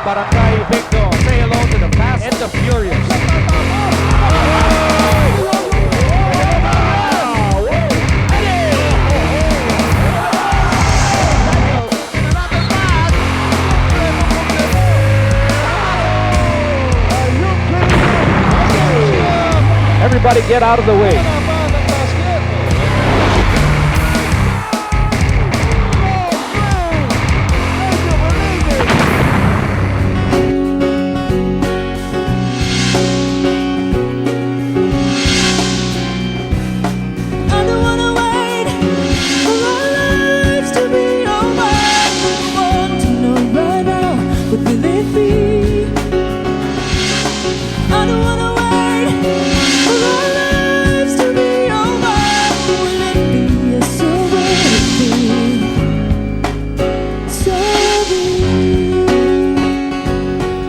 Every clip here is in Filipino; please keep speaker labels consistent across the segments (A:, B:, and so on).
A: Barangay Victor. Say hello to the Fast and the Furious. Everybody get out of the way.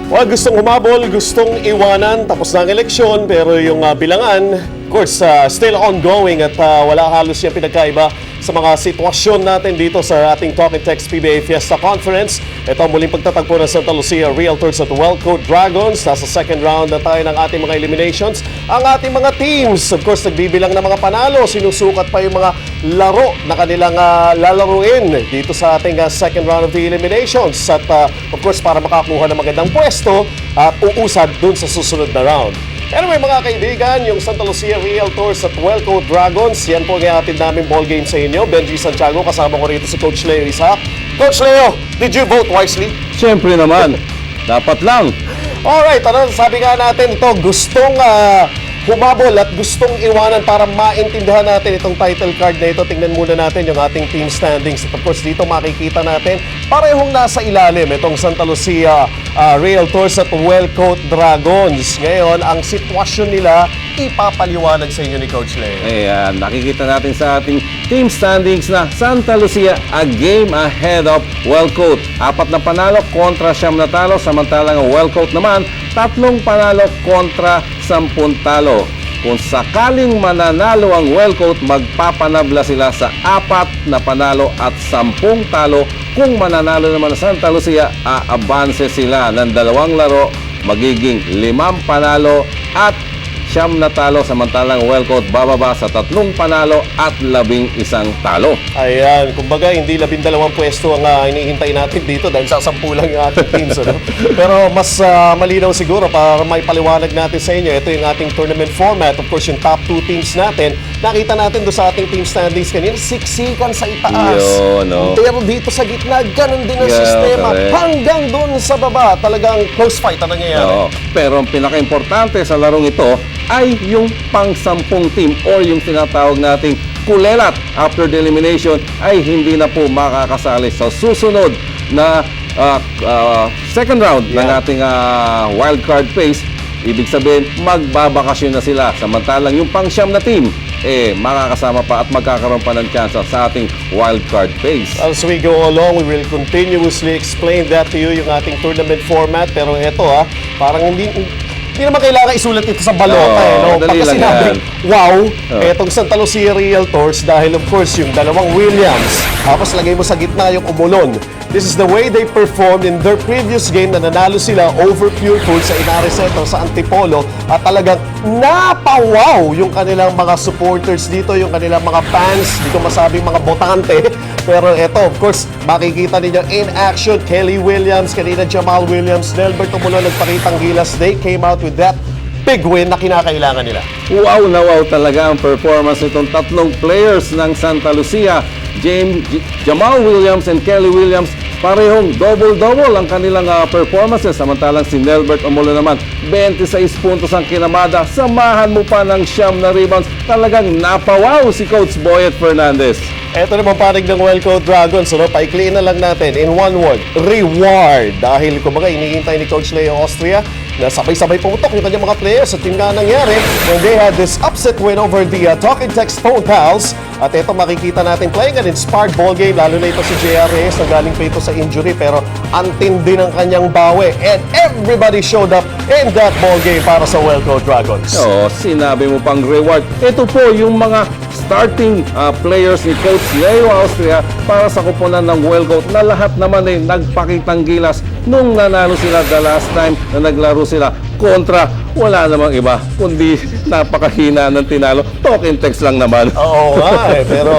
B: Well, gustong humabol, gustong iwanan, tapos na ang eleksyon, pero yung bilangan, of course, still ongoing at wala halos yung pinagkaiba sa mga sitwasyon natin dito sa ating Talk and Text PBA Fiesta Conference. Ito ang muling pagtatagpo ng Santa Lucia Realtors at Wellcoat Dragons. Nasa second round na tayo ng ating mga eliminations. Ang ating mga teams, of course, nagbibilang ng mga panalo. Sinusukat pa yung mga laro na kanilang lalaruin dito sa ating second round of the eliminations. At of course, para makakuha ng magandang pwesto at uusad dun sa susunod na round. Anyway mga kaibigan, yung Santa Lucia Realtors at Wellcoat Dragons, yan po ang atin namin ball game sa inyo. Benji Santiago, kasama ko rito si Coach Leo Isaac. Coach Leo, did you vote wisely?
C: Siyempre naman, dapat lang.
B: Alright, sabi nga natin ito, gustong humabol at gustong iwanan para maintindihan natin itong title card na ito. Tingnan muna natin yung ating team standings. At of course, dito makikita natin parehong nasa ilalim itong Santa Lucia Realtors at Wellcoat Dragons. Ngayon, ang sitwasyon nila ipapaliwanag sa inyo ni Coach Leo.
C: Ayan, nakikita natin sa ating team standings na Santa Lucia a game ahead of Wellcoat. 4 na panalo kontra 9 na talo, samantalang ang Wellcoat naman 3 panalo kontra 10 talo. Kung sakaling mananalo ang Wellcoat, magpapanabla sila sa 4 na panalo at 10 talo. Kung mananalo naman ang Santa Lucia, aabanse sila ng 2 laro, magiging 5 panalo at 9 na talo, samantalang Wellcoat bababa sa 3 panalo at 11 talo.
B: Ayan, kumbaga hindi 12 pwesto ang inihintay natin dito dahil sa 10 lang yung ating teams. Ano? Pero mas malinaw siguro para may paliwanag natin sa inyo. Ito yung ating tournament format. Of course, yung top 2 teams natin. Nakita natin doon sa ating team standings kanina, siksikan sa itaas.
C: Yun, no?
B: Pero dito sa gitna, ganun din ang sistema.
C: Correct.
B: Hanggang doon sa baba, talagang close fight ang nangyayari.
C: Oo. Pero ang pinaka-importante sa larong ito ay yung pang-10 team or yung tinatawag nating kulelat after the elimination ay hindi na po makakasali sa susunod na second round ng ating wildcard phase. Ibig sabihin, magbabakasyon na sila. Samantalang yung pang-9 na team, makakasama pa at magkakaroon pa ng chance sa ating wildcard phase.
B: As we go along, we will continuously explain that to you, yung ating tournament format. Pero ito parang hindi naman kailangan isulat ito sa balota. No?
C: Dali
B: Pagka
C: lang
B: sinabing, wow, etong Santa Lucia Realtors, dahil of course yung 2 Williams, tapos lagay mo sa gitna yung umulon. This is the way they performed in their previous game na nanalo sila over Pure Foods sa Inares Center sa Antipolo at talagang napawaw yung kanilang mga supporters dito, yung kanilang mga fans, di ko masabing mga botante. Pero eto, of course, makikita ninyo in action, Kelly Williams, kanina Jamal Williams, Nelbert Tumulo nagpakitang gilas. They came out with that big win na kinakailangan nila.
C: Wow na wow talaga ang performance nitong 3 players ng Santa Lucia. Jamal Williams and Kelly Williams, parehong double-double ang kanilang performances. Samantalang si Nelbert Tumulo naman, 26 puntos ang kinamada. Samahan mo pa ng 9 na rebounds. Talagang napawaw si Coach Boyet Fernandez.
B: Ito naman panig ng Wellcoat Dragons, paikliin na lang natin in one word, reward. Dahil kumbaga iniintay ni Coach Leo Austria na sabay-sabay pumutok yung kanyang mga players at yung nga nangyari when they had this upset win over the Talk and Text Phone Pals. At ito makikita natin playing an inspired ball game, lalo na ito si JR Reyes na galing pa ito sa injury pero antindi ng kanyang bawi and everybody showed up in that ball game para sa Wellcoat Dragons.
C: Sinabi mo pang reward. Ito po yung mga starting players ni Coach Leo Austria para sa kupunan ng Wellcoat na lahat naman ay nagpakitang gilas nung nanalo sila the last time na naglaro sila kontra wala namang iba kundi napakahina ng tinalo. Talking text lang naman.
B: Oo nga pero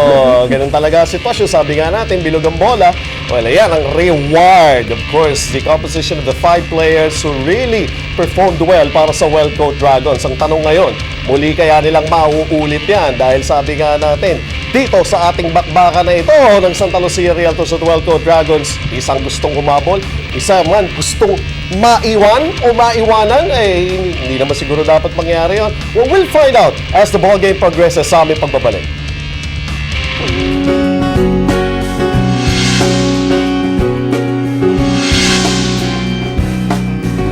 B: ganun talaga ang sitwasyon. Sabi nga natin, bilog ang bola. Well, ayan ang reward. Of course, the composition of the 5 players who really performed well para sa Wellcoat Dragons. Ang tanong ngayon, muli kaya nilang mauulit yan? Dahil sabi nga natin, dito sa ating bakbakan na ito ng Santa Lucia Realtors at Wellcoat Dragons, isang gustong humabol, isa man gustong maiwan o maiwanan, hindi naman siguro dapat mangyari yun. Well, we'll find out as the ball game progresses sa aming pagbabalik.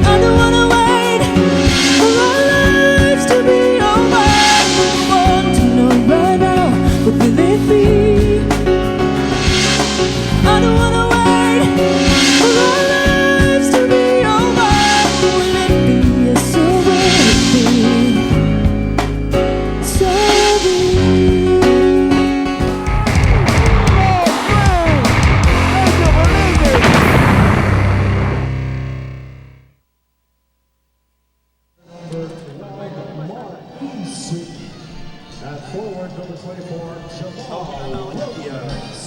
D: I don't wanna wait for our lives to be over. I want to know right now, what will it be? I don't wanna wait for our lives to be over. Will it be? Yes, so will it be? So be.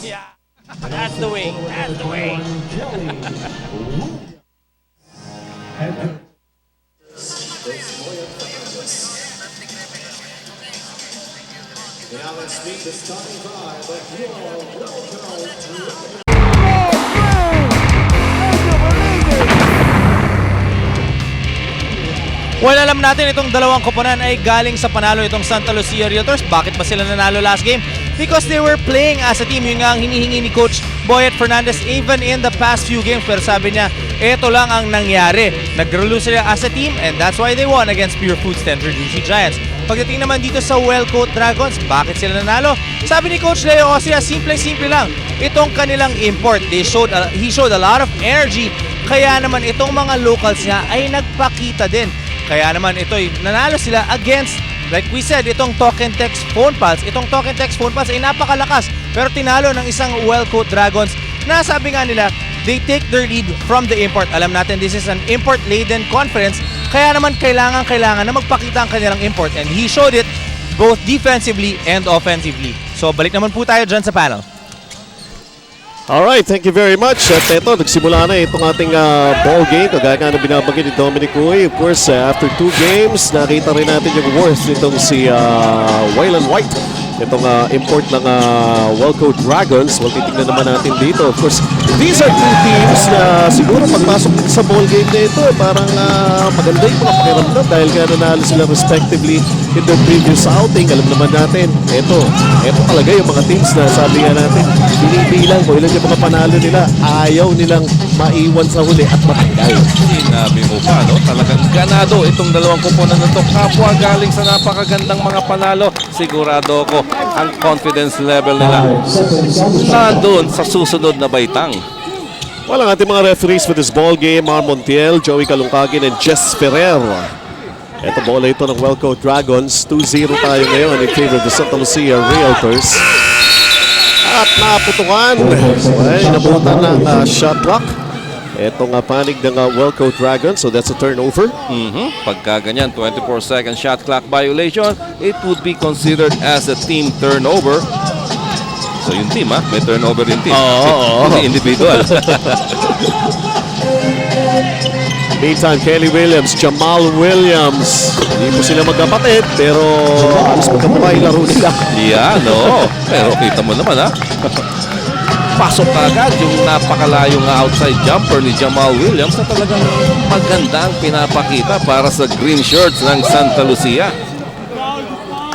A: Yeah. That's the way. That's the way. Well, alam natin itong dalawang koponan ay galing sa panalo itong Santa Lucia Realtors. Bakit ba sila nanalo last game? Because they were playing as a team. Yun nga ang hinihingi ni Coach Boyet Fernandez even in the past few games. Pero sabi niya, ito lang ang nangyari. Nag-lose sila as a team and that's why they won against Pure Foods Denver Juicy Giants. Pagdating naman dito sa Wellcoat Dragons, bakit sila nanalo? Sabi ni Coach Leo Austria, simple-simple lang. Itong kanilang import, he showed a lot of energy. Kaya naman itong mga locals niya ay nagpakita din. Kaya naman ito'y nanalo sila against, like we said, itong Token Text Phone Pulse. Itong Token Text Phone Pulse ay napakalakas pero tinalo ng isang Wellcoat Dragons na sabi nga nila, they take their lead from the import. Alam natin this is an import-laden conference kaya naman kailangan na magpakita ang kanilang import and he showed it both defensively and offensively. So balik naman po tayo dyan sa panel.
B: Alright, thank you very much. At ito, nagsimula na itong ating ball game. Kagaya nga na binabagay ni Dominic Uy. Of course, after 2 games, nakita rin natin yung worth nitong si Waylon White. Itong import ng Wellcoat Dragons. Well, titignan naman natin dito. Of course, these are 2 teams na siguro pagpasok dito sa ball game na ito, parang maganda yung mga pakiramdam dahil nga nanalo sila respectively in their previous outing. Alam naman natin, ito talaga yung mga teams na sabi nga natin, binibilang kung ilan yung mga panalo nila. Ayaw nilang maiwan sa huli at matanggal.
C: Sinabi mo pa, no? Talagang ganado itong dalawang kupunan na ito. Kapwa galing sa napakagandang mga panalo. Sigurado ko ang confidence level nila nandun sa susunod na baitang.
B: Well, ang ating mga referees for this ball game, Mar Montiel, Joey Calungkagin, and Jess Ferrer. Ito bola ito ng Wellcoat Dragons. 2-0 tayo ngayon in favor of the Santa Lucia Realtors. At naputukan. Well, nabutan ng shot clock. Itong panig ng Wellcoat Dragons, so that's a turnover.
C: Pagka ganyan, 24-second shot clock violation, it would be considered as a team turnover. So yung team, may turnover yung team. Hindi individual.
B: Meantime, Kelly Williams, Jamal Williams. Hindi po sila magkapatid, pero alas magkamukha yung laro nila.
C: Yeah, no. Pero kita mo naman, pasok agad yung napakalayong outside jumper ni Jamal Williams na talagang magandang pinapakita para sa green shirts ng Santa Lucia.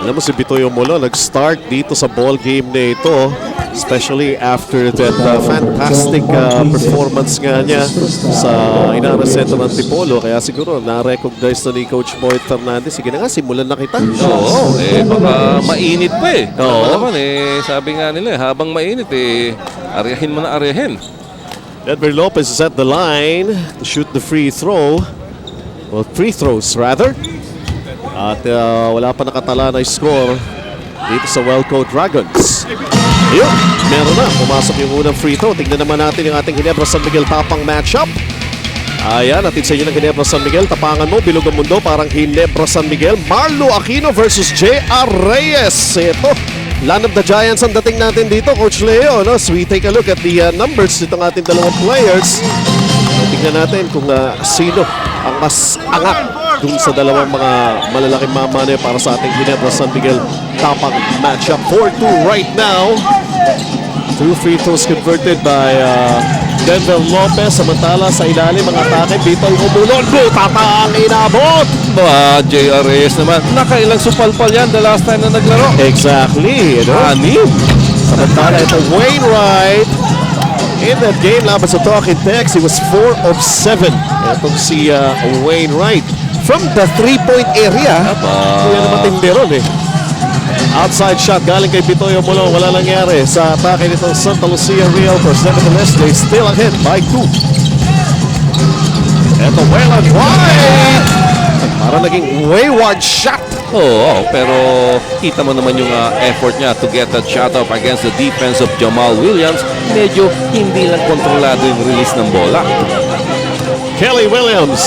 B: Alam mo si Bitoyo Molo, nag-start dito sa ball game na ito, especially after that fantastic performance nga niya sa Inaraseto ng Tipolo. Kaya siguro na-recognize na ni Coach Boyet Fernandez. Sige na nga, simulan na kita.
C: Oo, baka mainit pa naman sabi nga nila, habang mainit aryahin mo na aryahin.
B: Denver Lopez is at the line to shoot the free throw. Well, free throws rather. At wala pa nakatala na score dito sa Wellco Dragons. Yun, meron na. Pumasok yung unang free throw. Tignan naman natin yung ating Ginebra San Miguel tapang matchup. Ayan, natin sa inyo ng Ginebra San Miguel. Tapangan mo, bilog ang mundo, parang Ginebra San Miguel. Marlo Aquino versus J.R. Reyes. Ito, Land of the Giants ang dating natin dito, Coach Leo. No? So we take a look at the numbers nitong ating dalawang players. Tignan natin kung sino ang mas angat dun sa dalawang mga malalaking mamane para sa ating Ginebra San Miguel tapang matchup. 4-2 right now. 2 free throws converted by Denver Lopez. Samantala sa ilalim mga atake, Bitoy umulon. Tapa ang inabot.
C: JRS naman, nakailang supalpal yan the last time na naglaro.
B: Exactly.
C: Anim.
B: Samantala ito Wainwright. In that game laban sa Talking Tex, he was 4 of 7. Itong si Wainwright. From the 3-point area. Kuya na matindi ron eh. Outside shot galing kay Bitoy Omolon. Wala nangyari sa atake nitong Santa Lucia Realtors. Nevertheless, they still ahead by 2. Ito Waylon White. Para naging wayward shot.
C: Oo, pero kita mo naman yung effort niya to get that shot up against the defense of Jamal Williams. Medyo hindi lang kontrolado yung release ng bola.
B: Kelly Williams.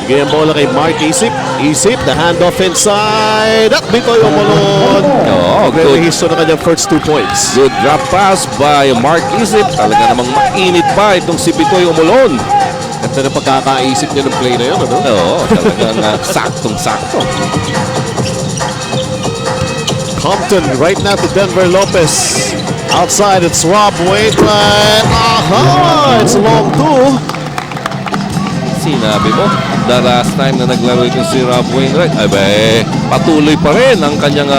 B: Bigay ang bola kay Mark Isip. Isip, the handoff inside. At Bitoy Omolon.
C: Oo, good.
B: Rehisto na kanyang first 2 points.
C: Good drop pass by Mark Isip. Talaga namang mainit pa itong si Bitoy Omolon.
B: Ganda na pagkakaisip niya ng play na yun, ano?
C: Oo, talagang saktong-sakto.
B: Compton right now to Denver Lopez. Outside, it's Rob Wainwright. Aha! It's a long 2.
C: Sinabi mo, the last time na naglaro ito si Rob Wainwright, patuloy pa rin ang kanyang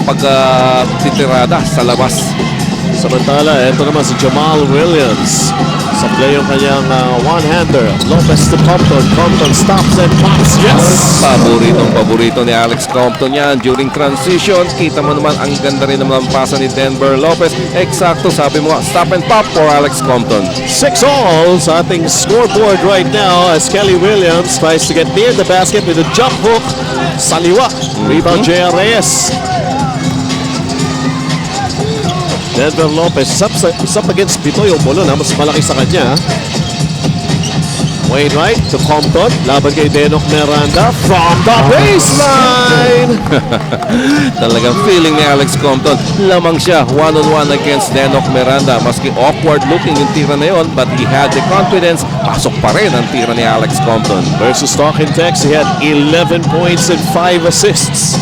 C: pagtitirada sa labas.
B: Samantala, ito naman si Jamal Williams. Sa play yung kanyang one-hander. Lopez to Compton. Compton stops and pops. Yes!
C: Paborito ni Alex Compton yan during transition. Kita mo naman ang ganda rin naman ang pasa ni Denver Lopez. Eksakto, sabi mo, stop and pop for Alex Compton.
B: 6-all sa ating scoreboard right now as Kelly Williams tries to get near the basket with a jump hook. Saliwa. Rebound J.R. Reyes. Denver Lopez is up against Bitoy Omolon. Mas malaki sa kanya. Wainwright to Compton. Laban kay Denok Miranda from the baseline.
C: Talagang feeling ni Alex Compton. Lamang siya one-on-one against Denok Miranda. Maski awkward looking yung tira na yun, but he had the confidence. Pasok pa rin ang tira ni Alex Compton.
B: Versus Talking Tex, he had 11 points and 5 assists.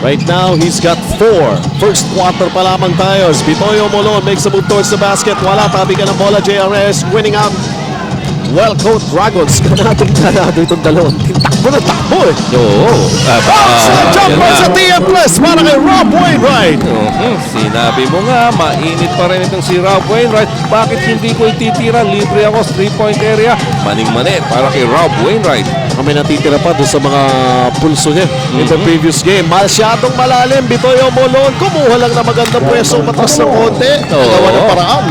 B: Right now, he's got 4. First quarter pa lamang tayo. As Bitoy Omolon makes a move towards the basket. Wala, tabi ka ng bola. JRS winning out. Wellco Dragons. Kanadong itong dalawang. Takbo na takbo eh.
C: Oo.
B: Jumper sa TM Plus para kay Rob Wainwright.
C: Sinabi mo nga, mainit pa rin itong si Rob Wainwright. Bakit hindi ko ititira? Libre ako sa 3-point area. Maning-mani para kay Rob Wainwright.
B: Kami natitira pa doon sa mga pulso niya in the previous game. Masyadong malalim. Bitoy Omolon. Kumuha lang na magandang pwesto. Matras ng konti. Nagawa ng paraan.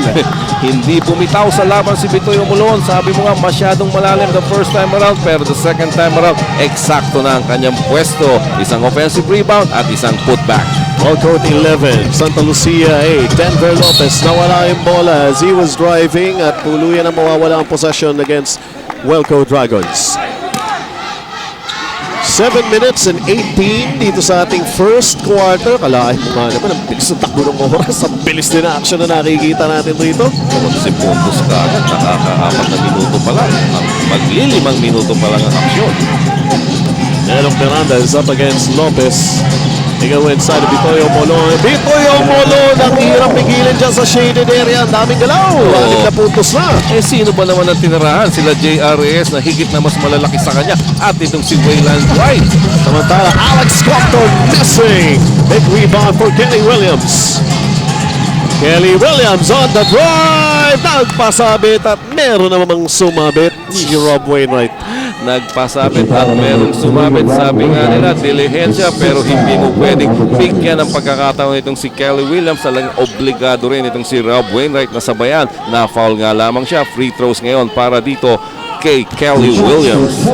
C: Hindi bumitaw sa laban si Bitoy Omolon. Sabi mo nga, masyadong malalim the first time around. Pero the second time around, eksakto na ang kanyang pwesto. Isang offensive rebound at isang putback.
B: All court 11. Santa Lucia 8. Denver Lopez nawala yung bola as he was driving at tuluyan na mawawala ang possession against Wellco Dragons. 7 minutes and 18 dito sa ating first quarter. Kalahin mo nga naman, ang bilis ng takbo ng oras. Ang bilis din na action na nakikita natin dito.
C: 11 puntos ka agad, nakaka-4 na minuto pa lang. Magli-5 minuto pa lang ang aksyon.
B: Denok Miranda is up against Lopez. They go inside of Bitoy Omolon. Bitoy Omolon, ang hirap pigilin dyan sa shaded area. Ang daming galaw. 6 na puntos na.
C: Sino ba naman ang tinirahan? Sila JRS na higit na mas malalaki sa kanya at itong si Wayland White.
B: Samantala, Alex Compton missing. Big rebound for Kelly Williams. Kelly Williams on the drive. Nagpasabit at meron namang sumabit si Rob Wainwright.
C: Nagpasabit at merong sumabit. Sabi nga nila, dilihensya pero hindi mo pwedeng bigyan ng pagkakataon itong si Kelly Williams. Talagang obligado rin itong si Rob Wainwright na sabayan. Na-foul nga lamang siya. Free throws ngayon para dito kay Kelly Williams.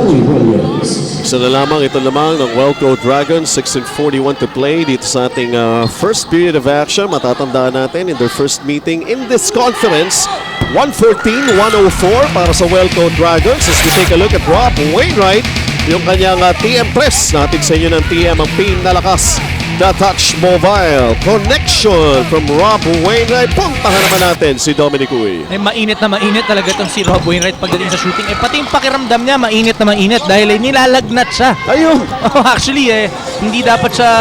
B: Isa na lamang, ito lamang ng Welco Dragons, 6:41 to play dito sa ating first period of action. Matatandaan natin in their first meeting in this conference, 114-104 para sa Welco Dragons. As we take a look at Rob Wainwright, yung kanyang TM press. Natin sa inyo ng TM ang pinalakas na touch mobile connection from Rob Wainwright. Puntahan naman natin si Dominic Uy.
A: Mainit na mainit talaga itong si Rob Wainwright pagdating sa shooting. Pati yung pakiramdam niya, mainit na mainit dahil nilalagnat siya.
B: Ayun!
A: Actually, hindi dapat siya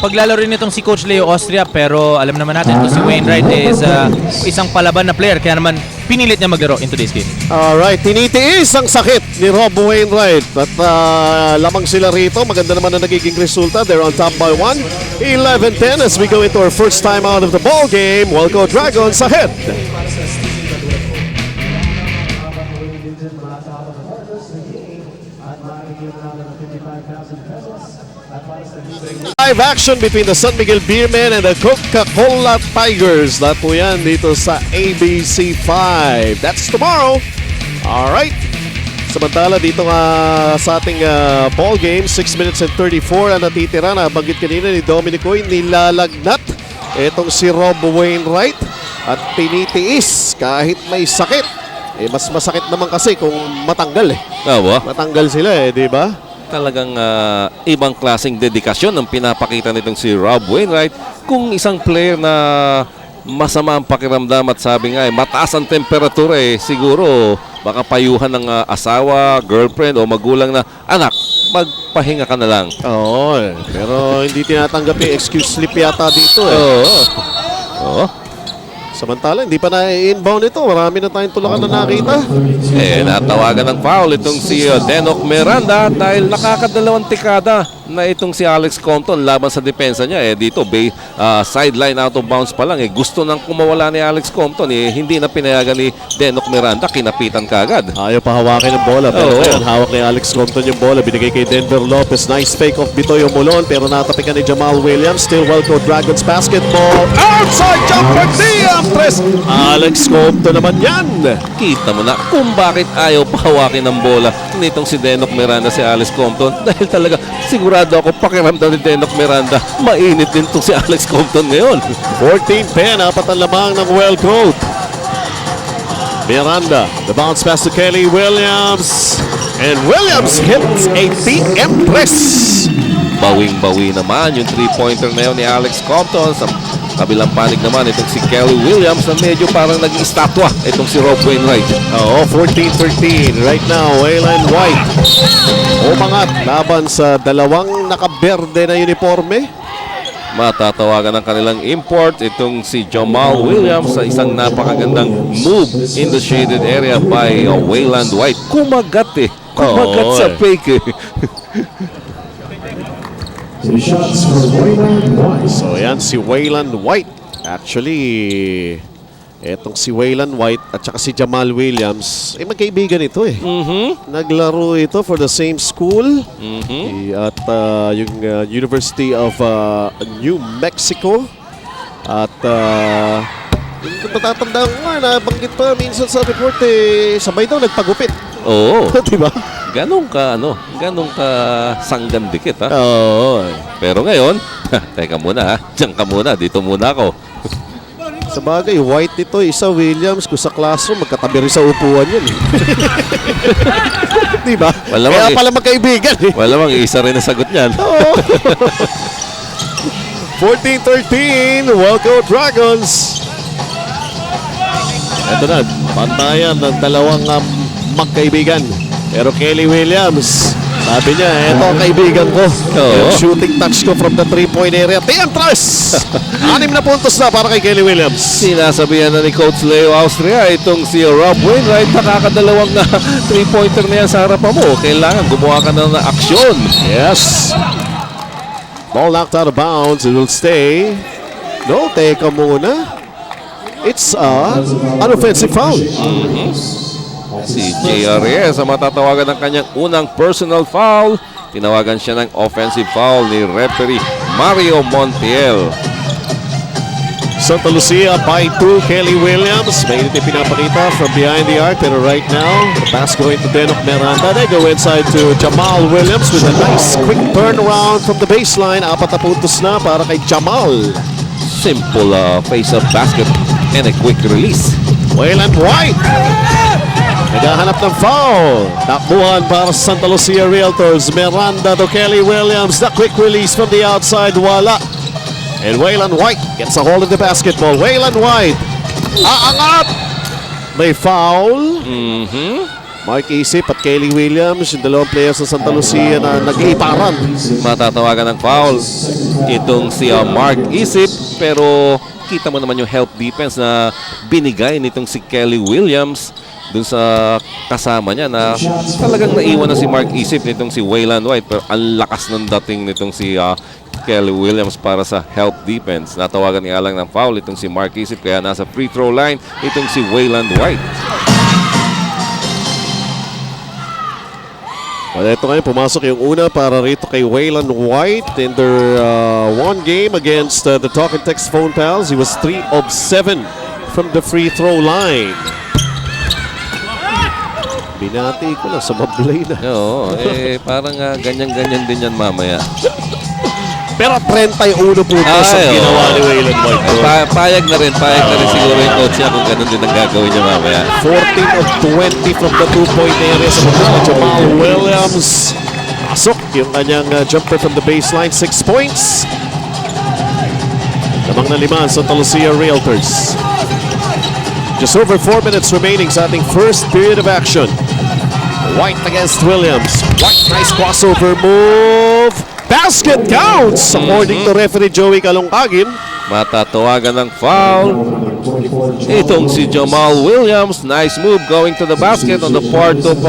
A: paglalaro nitong si Coach Leo Austria, pero alam naman natin kung si Wainwright is isang palaban na player, kaya naman pinilit niya maglaro in today's game.
B: Alright, tinitiis ang sakit ni Rob Wainwright. At lamang sila rito. Maganda naman ang nagiging resulta. They're on top by 1. 11-10 as we go into our first time out of the ball game. Welco Dragons ahead. Live action between the San Miguel Beermen and the Coca-Cola Tigers. Lahat po yan dito sa ABC 5. That's tomorrow. Alright. Samantala dito nga sa ating ball game, 6 minutes and 34 ang natitira. Nabanggit kanina ni Dominic Uy, nilalagnat itong si Rob Wainwright at tinitiis kahit may sakit. Mas masakit naman kasi kung matanggal Matanggal sila di ba?
C: Talagang ibang klaseng dedikasyon ang pinapakita nitong si Rob Wainwright. Kung isang player na masama ang pakiramdam at sabi nga mataas ang temperatura siguro baka payuhan ng asawa, girlfriend o magulang na, anak, magpahinga ka na lang.
B: Oo, pero hindi tinatanggap yung excuse sleep yata dito
C: Oo.
B: Samantala, hindi pa na-inbound ito. Marami na tayong tulakan na nakita.
C: Natawagan ng foul itong si Denok Miranda dahil nakakadalawang tikada na itong si Alex Compton laban sa depensa niya. Dito, sideline out of bounds pa lang. Gusto nang kumawala ni Alex Compton. Hindi na pinayagan ni Denok Miranda. Kinapitan kagad.
B: Ayaw pa hawakin ng bola. Pero ngayon, hawak ni Alex Compton yung bola. Binigay kay Denver Lopez. Nice fake off Bitoy Umulon. Pero natapikan ni Jamal Williams. Still Welco Dragons basketball. Outside jumper. Press. Alex Compton naman yan.
C: Kita mo na kung bakit ayaw pahawakin ng bola nitong si Denok Miranda si Alex Compton. Dahil talaga sigurado ako pakiramdam ni Denok Miranda mainit din itong si Alex Compton ngayon.
B: 14-10. Apat ang lamang ng Welco. Miranda. The bounce pass to Kelly Williams. And Williams hits a TM press.
C: Bawing-bawi naman yung 3-pointer na yun ni Alex Compton. Sa kabilang panig naman itong si Kelly Williams na medyo parang naging estatwa itong si Rob Wainwright.
B: 14-13. Right now, Waylon White umangat laban sa dalawang nakaberde na uniforme.
C: Matatawagan ng kanilang import itong si Jamal Williams sa isang napakagandang move in the shaded area by Waylon White. Kumagat Kumagat sa fake
B: So yan si Waylon White. Actually, etong si Waylon White at saka si Jamal Williams, magkaibigan ito Naglaro ito for the same school at yung University of New Mexico. At yung matatandaan ko nga, nabanggit pa minsan sa report sabay daw nagpagupit.
C: Oo.
B: Diba?
C: Ganong ka sanggan dikit
B: Oo.
C: Pero ngayon, teka muna diyan ka muna, dito muna ako.
B: Sa bagay, White ito, isa Williams, kung sa classroom, magkatabi rin sa upuan yun. Diba? Kaya pala magkaibigan.
C: Wala mang isa rin na sagot niyan.
B: 14-13, Welco Dragons. Ito na, pantayan ng dalawang magkaibigan. Pero Kelly Williams, sabi niya, eto ang kaibigan ko. Yung shooting touch ko from the 3-point area. Tiantras! 6 na puntos na para kay Kelly Williams.
C: Sinasabihan na ni Coach Leo Austria itong si Rob Wainwright, nakakadalawang 3-pointer na yan sa harapan mo. Kailangan gumawa ka na ng aksyon.
B: Yes. Ball knocked out of bounds. It will stay. No, teka muna. It's an offensive foul.
C: Si J.R. Reyes ang matatawagan ng kanyang unang personal foul. Tinawagan siya ng offensive foul ni referee Mario Montiel.
B: Santa Lucia by 2. Kelly Williams. Mainit yung pinapakita from behind the arc. Pero right now, the pass going to Denok Miranda. They go inside to Jamal Williams with a nice quick turnaround from the baseline. 4 na puntos na para kay Jamal.
C: Simple face-up basket and a quick release.
B: Waylon White. Naghahanap ng foul. Takbuhan para sa Santa Lucia Realtors. Miranda to Kelly Williams. The quick release from the outside. Wala. And Waylon White gets a hold of the basketball. Waylon White. Aangat. May foul. Mark Isip at Kelly Williams, yung dalawang players ng Santa Lucia na nag-iiparan.
C: Matatawagan ng foul itong si Mark Isip, pero kita mo naman yung help defense na binigay nitong si Kelly Williams dun sa kasama niya na talagang naiwan na si Mark Isip nitong si Waylon White, pero ang lakas ng dating nitong si Kelly Williams para sa help defense. Natawagan nga lang ng foul itong si Mark Isip, kaya nasa free throw line itong si Waylon White.
B: Well, ito ngayon, pumasok yung una para rito kay Waylon White in their one game against the Talk and Text Phone Pals. He was 3 of 7 from the free throw line. Binati ko na sa mablay na.
C: Oo, parang ganyan-ganyan din yan mamaya.
B: Pero 31 puntos ang
C: Ay,
B: ginawa ni Waylon White.
C: Payag na rin siguro yung coach niya kung ganun din ang gagawin niya mamaya.
B: 14 of 20 from the 2-point area sa mga Jamal Williams. Pasok yung kanyang jumper from the baseline. 6 points. Lamang na 5 Santa Lucia Realtors. Just over 4 minutes remaining sa ating first period of action. White against Williams. White, nice crossover move. Basket counts! According to referee Joey Kalongkagin.
C: Matatawagan ng foul. Itong si Jamal Williams. Nice move going to the basket on the part of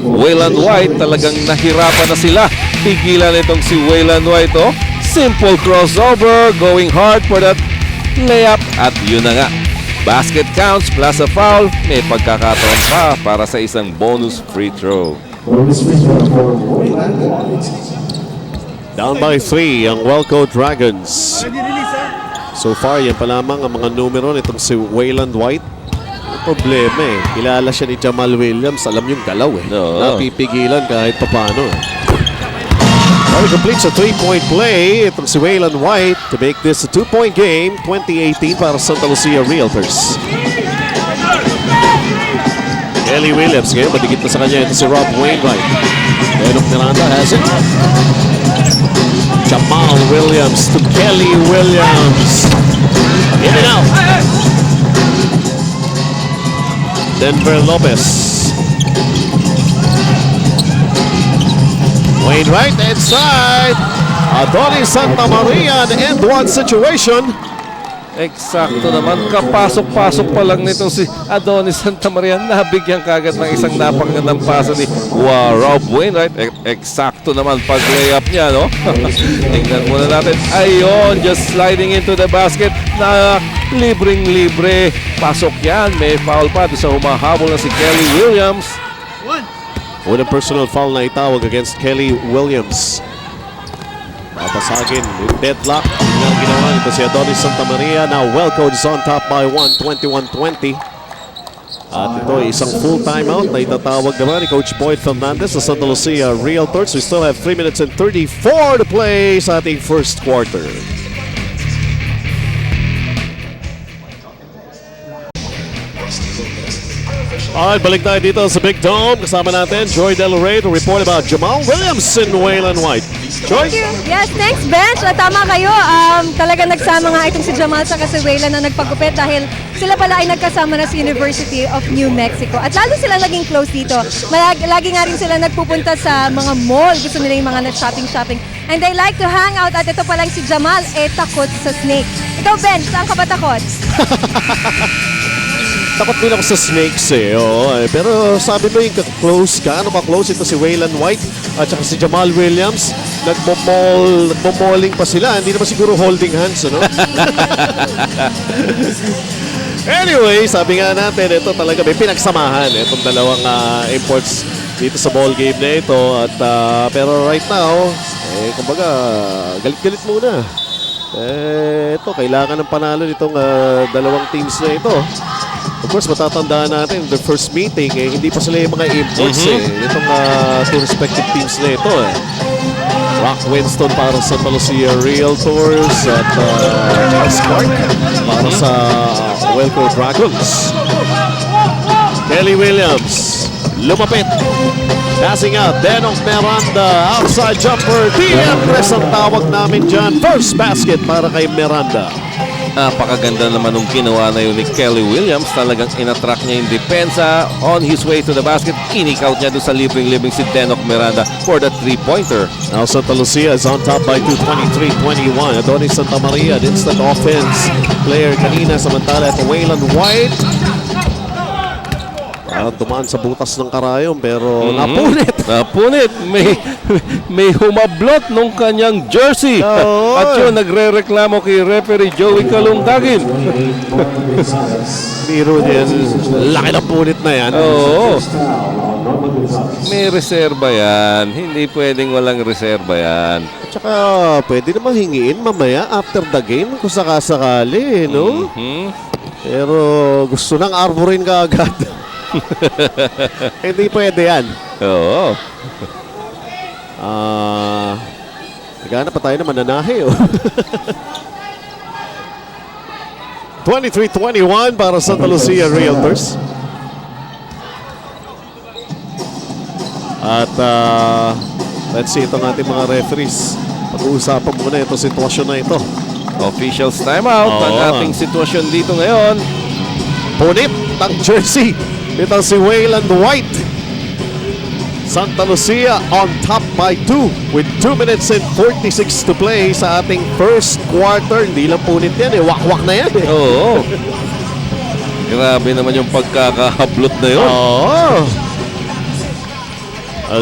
C: Waylon White. Talagang nahirapan na sila. Pigilan itong si Waylon White. Oh. Simple crossover. Going hard for that layup. At yun na nga. Basket counts plus a foul. May pagkakataon pa para sa isang bonus free throw.
B: Down by 3 ang Welco Dragons. So far, yan pa lamang ang mga numero nitong si Waylon White. Ang problema kilala siya ni Jamal Williams. Alam yung galaw
C: Oo.
B: Napipigilan kahit papano. Well, he completes a 3-point play. Itong si Waylon White to make this a 2-point game. 2018 para Santa Lucia Realtors. Kelly Williams ngayon, madigit na sa kanya. Ito si Rob Wainwright. Denok Miranda has it. Jamal Williams to Kelly Williams. In and out. Denver Lopez. Wainwright inside. Adonis Santa Maria, an end one situation.
C: Eksakto naman. Kapasok-pasok pa lang nitong si Adonis Santa Maria. Nabigyan kagad ng isang napakagandang pasa ni Rob Wainwright. Eksakto naman pag-layup niya, no? Tingnan muna natin. Ayun, just sliding into the basket na libreng-libre. Pasok yan. May foul pa sa humahabol na si Kelly Williams.
B: Unang personal foul na itawag against Kelly Williams. Papasagin with deadlock. Yun ang ginawa nito si Adonis Santa Maria. Now Welco is on top by 1, 21-20. At ito isang full timeout na itatawag naman ni Coach Boyd Fernandez sa Santa Lucia Realtors. We still have 3 minutes and 34 to play sa ating first quarter. Alright, balik tayo dito sa Big Dome. Kasama natin, Joy Del Rey to report about Jamal Williams and Waylon White. Joy?
E: Yes, thanks, Bench. Tama kayo. Talaga nagsama nga itong si Jamal sa si Waylon na nagpagupit dahil sila pala ay nagkasama na sa University of New Mexico. At lalo sila naging close dito. Lagi nga rin sila nagpupunta sa mga mall. Gusto nila yung mga shopping. And they like to hang out. At ito palang si Jamal, takot sa snake. Ikaw, Bench, saan ka ba takot?
B: Takot din ako sa snakes Oo, pero sabi mo yung close ka. Ano ka-close ito si Waylon White at saka si Jamal Williams. Nagmo-malling pa sila. Hindi naman siguro holding hands, ano? Anyway, sabi nga natin, ito talaga may pinagsamahan. Itong dalawang imports dito sa ball game na ito. At, pero right now, kumbaga, galit-galit muna. Ito, kailangan ng panalo nitong dalawang teams na ito. Of course, matatandaan natin, the first meeting, hindi pa sila yung mga imports itong two respective teams na ito. Rock Winston para sa Santa Lucia Realtors at Charles Clark para sa Welco Dragons. Kelly Williams, lumapit. Passing out, Denong Miranda, outside jumper, Diemres ang tawag namin dyan. First basket para kay Miranda.
C: Napakaganda naman nung ginawa na yun ni Kelly Williams. Talagang inattract niya yung depensa. On his way to the basket, kinik-out niya doon sa libreng-libring si Denok Miranda for the three-pointer.
B: Now Santa Lucia is on top by 223-21. Adonis Santa Maria, an instant offense player kanina. Samantala ito Waylon White. Dumaan sa butas ng karayom pero napunit.
C: Napunit. May humablot nung kanyang jersey.
B: Oo.
C: At yun, nagre-reklamo kay referee Joey Kalungkagin.
B: Biro din. Laki ng punit na yan.
C: Oo. May reserba yan. Hindi pwedeng walang reserba yan.
B: Tsaka pwede naman hingiin mamaya after the game kung sakasakali, no? Pero gusto nang arborin ka agad. Hindi pwede yan.
C: Oo.
B: Nagana pa tayo na mananahe. 23-21 para Santa Lucia Realtors. At let's see itong ating mga referees. Pag-uusapan muna itong sitwasyon na ito.
C: Officials timeout ang
B: Oo.
C: ating sitwasyon dito ngayon.
B: Punit ng jersey. Ito si Waylon White. Santa Lucia on top by 2 with 2 minutes and 46 to play sa ating first quarter. Hindi lang punit yan Wak-wak na yan
C: Oo. Grabe naman yung pagkakahablot na yun.
B: Oo.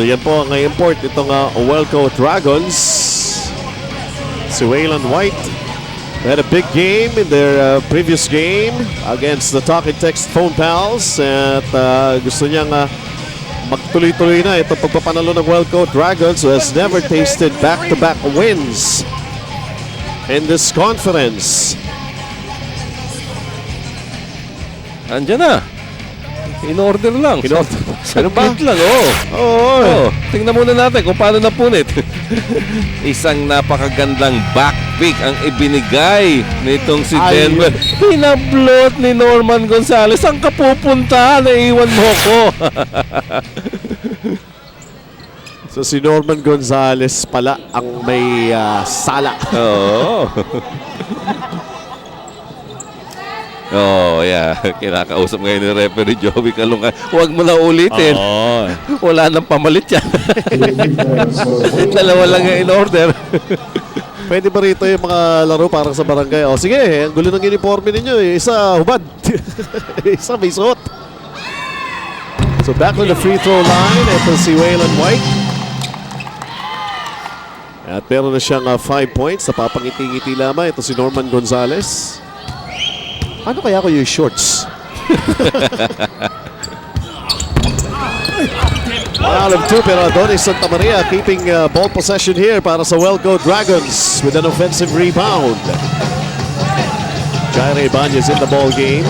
B: Yan po ang import itong Welco Dragons. Si Waylon White. They had a big game in their previous game against the Talk and Text Phone Pals. At gusto niyang magtuloy-tuloy na itong pagpapanalo ng Welco Dragons who has never tasted back-to-back wins in this conference.
C: Andyan na. In order lang.
B: In order.
C: Ano ba? lang, oo.
B: Oo.
C: Tingnan muna natin kung paano napunit. Isang napakagandang back pick ang ibinigay nitong si
B: Ay.
C: Denver. Hinablot ni Norman Gonzalez. Saan ka pupunta? Naiwan mo ko.
B: So si Norman Gonzalez pala ang may sala.
C: Oo. Oh, yeah. Kinakausap ngayon ni referee Joey Kalungkay. Huwag mo na ulitin.
B: Oo.
C: Wala nang pamalit yan. Dalawa lang yung in order.
B: Pwede ba rito yung mga laro parang sa barangay? O sige, ang gulo ng uniforme ninyo. Isa hubad. Isa may suot. So back to the free throw line. Ito si Waylon White. At meron na siyang 5 points. Napapangiti-ngiti lamang. Ito si Norman Gonzalez. Ano kaya ko yung shorts? Out of 2 pero Adonis Santa Maria keeping ball possession here para sa Welco Dragons with an offensive rebound. Jaire Ibanez in the ball game.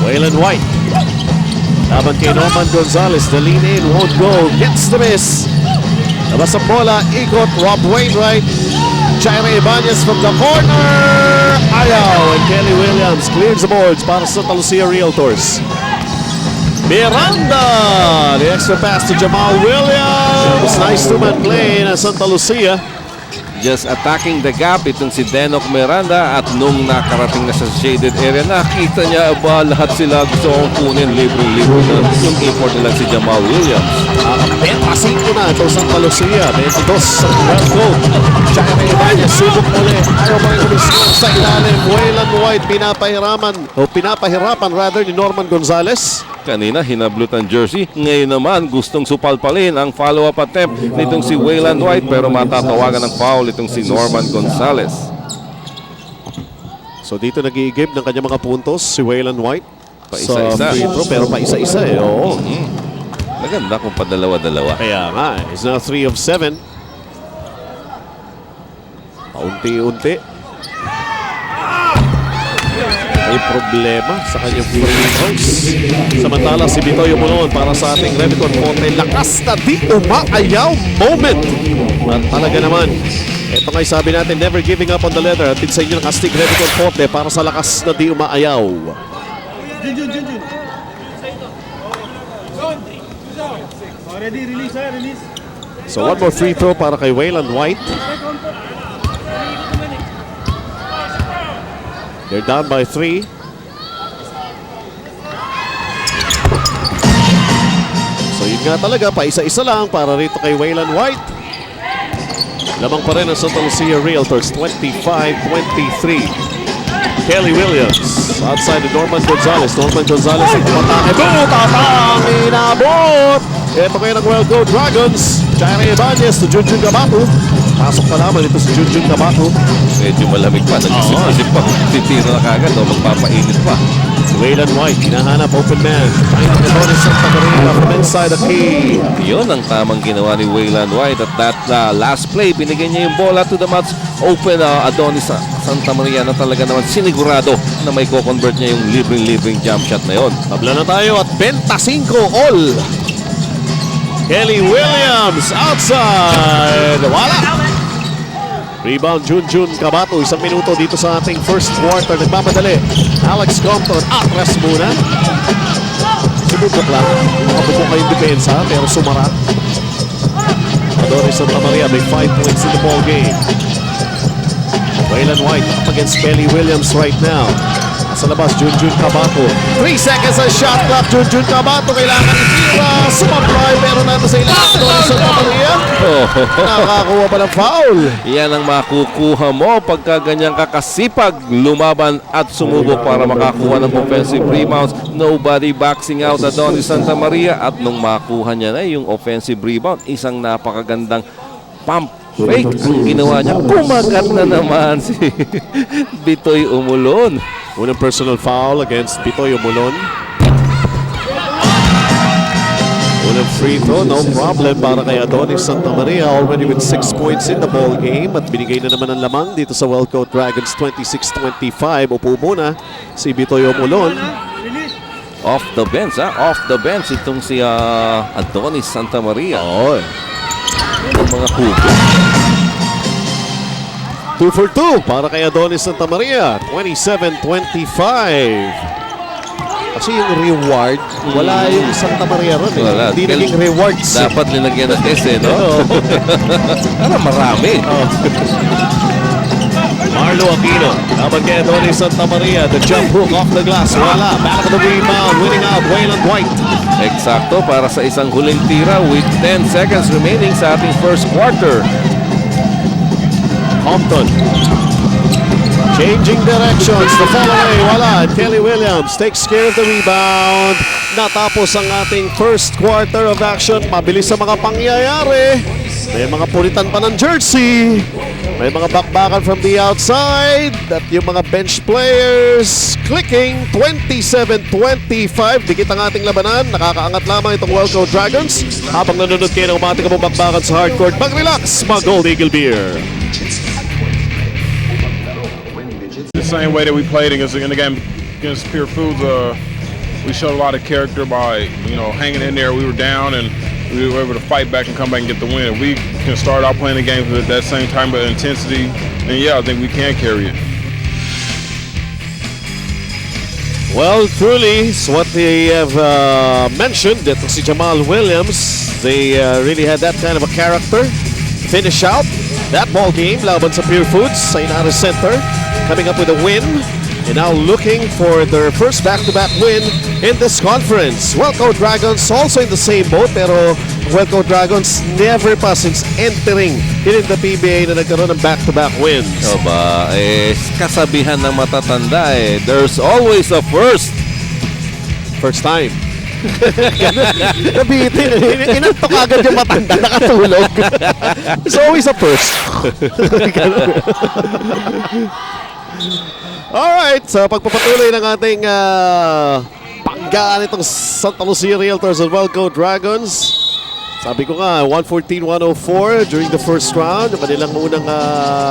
B: Waylon White. Laban kay Norman Gonzalez. The lean in won't go. Gets the miss. Labas ang bola. Ikot. Rob Wainwright. Jaire Ibanez from the corner. Ayaw. And Kelly Williams clears the boards para sa Santa Lucia Realtors. Miranda. The extra pass to Jamal Williams. Nice two-man play na Santa Lucia.
C: Just attacking the gap itong si Denok Miranda at nung nakarating na sa shaded area, nakita niya ba lahat sila gusto kong kunin libre-libre na yung import nila si Jamal Williams.
B: Pasin ko na ito Santa Lucia. 22 sa Welco. Jaire Ibanez subok ulit. Ayaw pa rin kumisyon sa ilalim. Waylon White pinapahirapan rather ni Norman Gonzalez.
C: Kanina hinablot ang jersey, ngayon naman gustong supalpalin ang follow-up attempt nitong si Waylon White pero matatawagan ng foul itong si Norman Gonzalez.
B: So dito nag-i-give ng kanyang mga puntos si Waylon White.
C: Pa-isa-isa.
B: Sa free throw, pero pa-isa-isa Oo.
C: Maganda kung padalawa-dalawa.
B: Kaya nga, he's now 3 of 7. Paunti-unti. May problema sa kanyang free throws. Samantala si Bitoy Umulon para sa ating Remington Ponte. Lakas na di umaayaw moment. At talaga naman, ito nga'y sabi natin, never giving up on the leather. Atin sa inyo ng Astig Remington Ponte para sa lakas na di umaayaw. So one more free throw para kay Wayland White. They're down by 3. So yun nga talaga, pa isa-isa lang para rito kay Wayland White. Lamang pa rin ang Santa Lucia Realtors, 25-23. Kelly Williams, outside to Norman Gonzalez. Norman Gonzalez ang tumatake. Tatang inabot! Ito kayo ng Well Go Dragons. Jaire Ibanez to Junjun Gabato. Pasok pa naman ito si Junjun Gabato.
C: Medyo malamig pa. Nag-isip pa. Titira na kagad o magpapainit pa.
B: Wayland White, hinahanap open man. Trying to get on Santa Maria from inside the key.
C: Yun ang tamang ginawa ni Wayland White. At that last play, binigyan niya yung bola to the match. Open Adonis Santa Maria na talaga naman sinigurado na may co-convert niya yung libreng-libreng jump shot na yun.
B: Tabla na tayo at 25 all. Kelly Williams outside. Wala. Rebound Junjun Gabato. 1 minuto dito sa ating first quarter. Nagmamadali. Alex Compton atras muna. Sububok lang. Makabubok kayong depensa pero sumara. Adonis Santa Maria may 5 points in the ball game. Wayland White up against Kelly Williams right now. Sa labas, Junjun Gabato. 3 seconds ang shot clock. Junjun Gabato kailangan itira. Sumablay pero nato sa ilang Adonis Santa Maria. Nakakakuha pa ng foul.
C: Yan ang makukuha mo pagka ganyang kakasipag lumaban at sumubok para makakuha ng offensive rebounds. Nobody boxing out Adonis Santa Maria at nung makuha niya na yung offensive rebound, isang napakagandang pump fake ang ginawa niya. Kumagat na naman si Bitoy Umulon.
B: Unang personal foul against Bitoy Umulon. Unang free throw, no problem para kay Adonis Santa Maria, already with 6 points in the ball game at binigay na naman ang lamang dito sa Wellcoat Dragons 26-25. Upo muna si Bitoy Umulon.
C: Off the bench, off the bench itong si Adonis Santa Maria.
B: Oh,
C: Ang mga kubo.
B: 2 for 2 para kay Adonis Santa Maria, 27-25. Kasi yung reward, wala yung Santa Maria ron eh.
C: Wala.
B: Hindi naging rewards.
C: Dapat linagyan ng S eh, no? Para marami.
B: Marlo Aquino, laban kay Adonis Santa Maria. The jump hook off the glass. Wala. Back to the rebound. Winning out, Wayland White.
C: Eksakto para sa isang huling tira with 10 seconds remaining sa ating first quarter.
B: Compton. Changing directions. The fall away. Wala. And Kelly Williams takes care of the rebound. Natapos ang ating first quarter of action. Mabilis sa mga pangyayari. May mga pulitan pa ng jersey. May mga bakbakan from the outside. At yung mga bench players clicking. 27-25. Dikit ang ating labanan. Nakakaangat lamang itong Wellcoat Dragons. Habang nanonood kayo ng umating kabong bakbakan sa hardcourt, mag-relax, mag-Gold Eagle Beer.
F: The same way that we played against in the game against Pure Foods, we showed a lot of character by hanging in there. We were down and we were able to fight back and come back and get the win. If we can start out playing the game with that same type of intensity, then yeah, I think we can carry it.
B: Well, truly, it's what they have mentioned, that si Jamal Williams, they really had that kind of a character. Finish out that ball game laban sa Pure Foods sa Inares Center, coming up with a win and now looking for their first back-to-back win in this conference. Wellcoat Dragons also in the same boat, pero Wellcoat Dragons never pa since entering in the PBA na nagkaroon ng back-to-back wins.
C: Aba, kasabihan ng matatanda there's always a first.
B: First time. Nabitin. Inantok agad yung matanda, nakatulog. It's always a first. Alright, sa pagpapatuloy ng ating panggaan itong Santa Lucia Realtors at Wellcoat Dragons, Sabi ko nga, 114-104 during the first round. Yung kanilang unang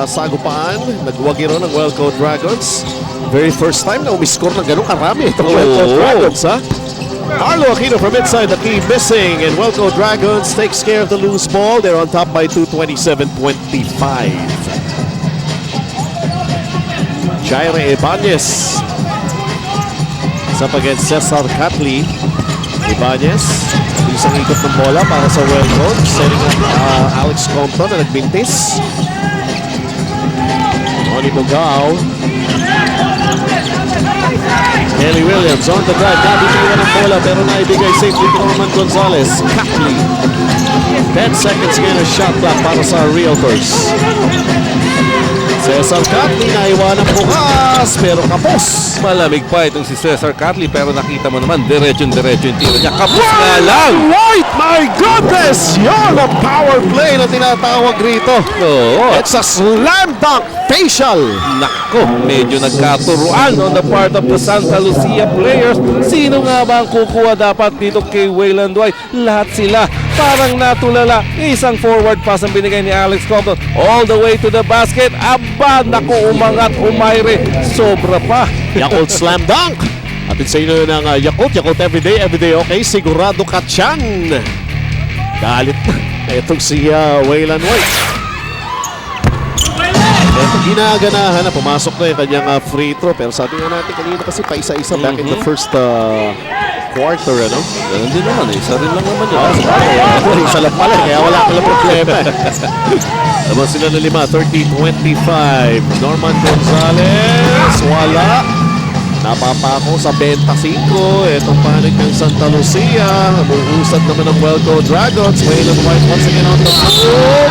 B: sagupaan. Nagwagi ron ng Wellco Dragons. Very first time na umiscore ng ganun karami itong Wellco Dragons, ha? Marlo Aquino from inside the key missing, and Wellco Dragons takes care of the loose ball. They're on top by 227-25. Jaire Ibanez is up against Cesar Catley. Ibanez, isang ikot ng bola para sa Wellco. Setting up Alex Compton na nagbintis. Tony Bugao. Kelly Williams on the drive. Nabitiwan ng bola pero naibigay safely to Norman Gonzalez. Catley. 10 seconds ngayon ang shot clock para sa Realtors. Cesar Catley naiwanan bukas pero kapos.
C: Malamig pa itong si Cesar Catley pero nakita mo naman diretso-diretso yung tiro niya. Kapos nga lang!
B: White! My goodness! Yun ang power play na tinatawag rito.
C: Oo.
B: It's a slam dunk facial.
C: Nako, medyo nagkaturuan on the part of the Santa Lucia players. Sino nga ba ang kukuha dapat dito kay Wayland White? Lahat sila parang natulala. Isang forward pass ang binigay ni Alex Compton all the way to the basket. Aba, nako, umangat, umayre. Sobra pa.
B: Yakult slam dunk. Atin sa inyo ng Yakult everyday okay. Sigurado ka tiyan. Galit na. Itong si Wayland White. Ito ginaganahan na pumasok na yung kanyang free throw. Pero sabi nga natin kanina kasi pa isa-isa back in the first quarter, ano?
C: Ganun din naman, isa rin lang naman yun.
B: Isa lang pala, kaya wala pala problema. Naman sila na 5, 30-25. Norman Gonzalez, wala. Napapako sa 25. Itong panig ng Santa Lucia. Umuusad naman ng Wellco Dragons. Wayland White once again on the move.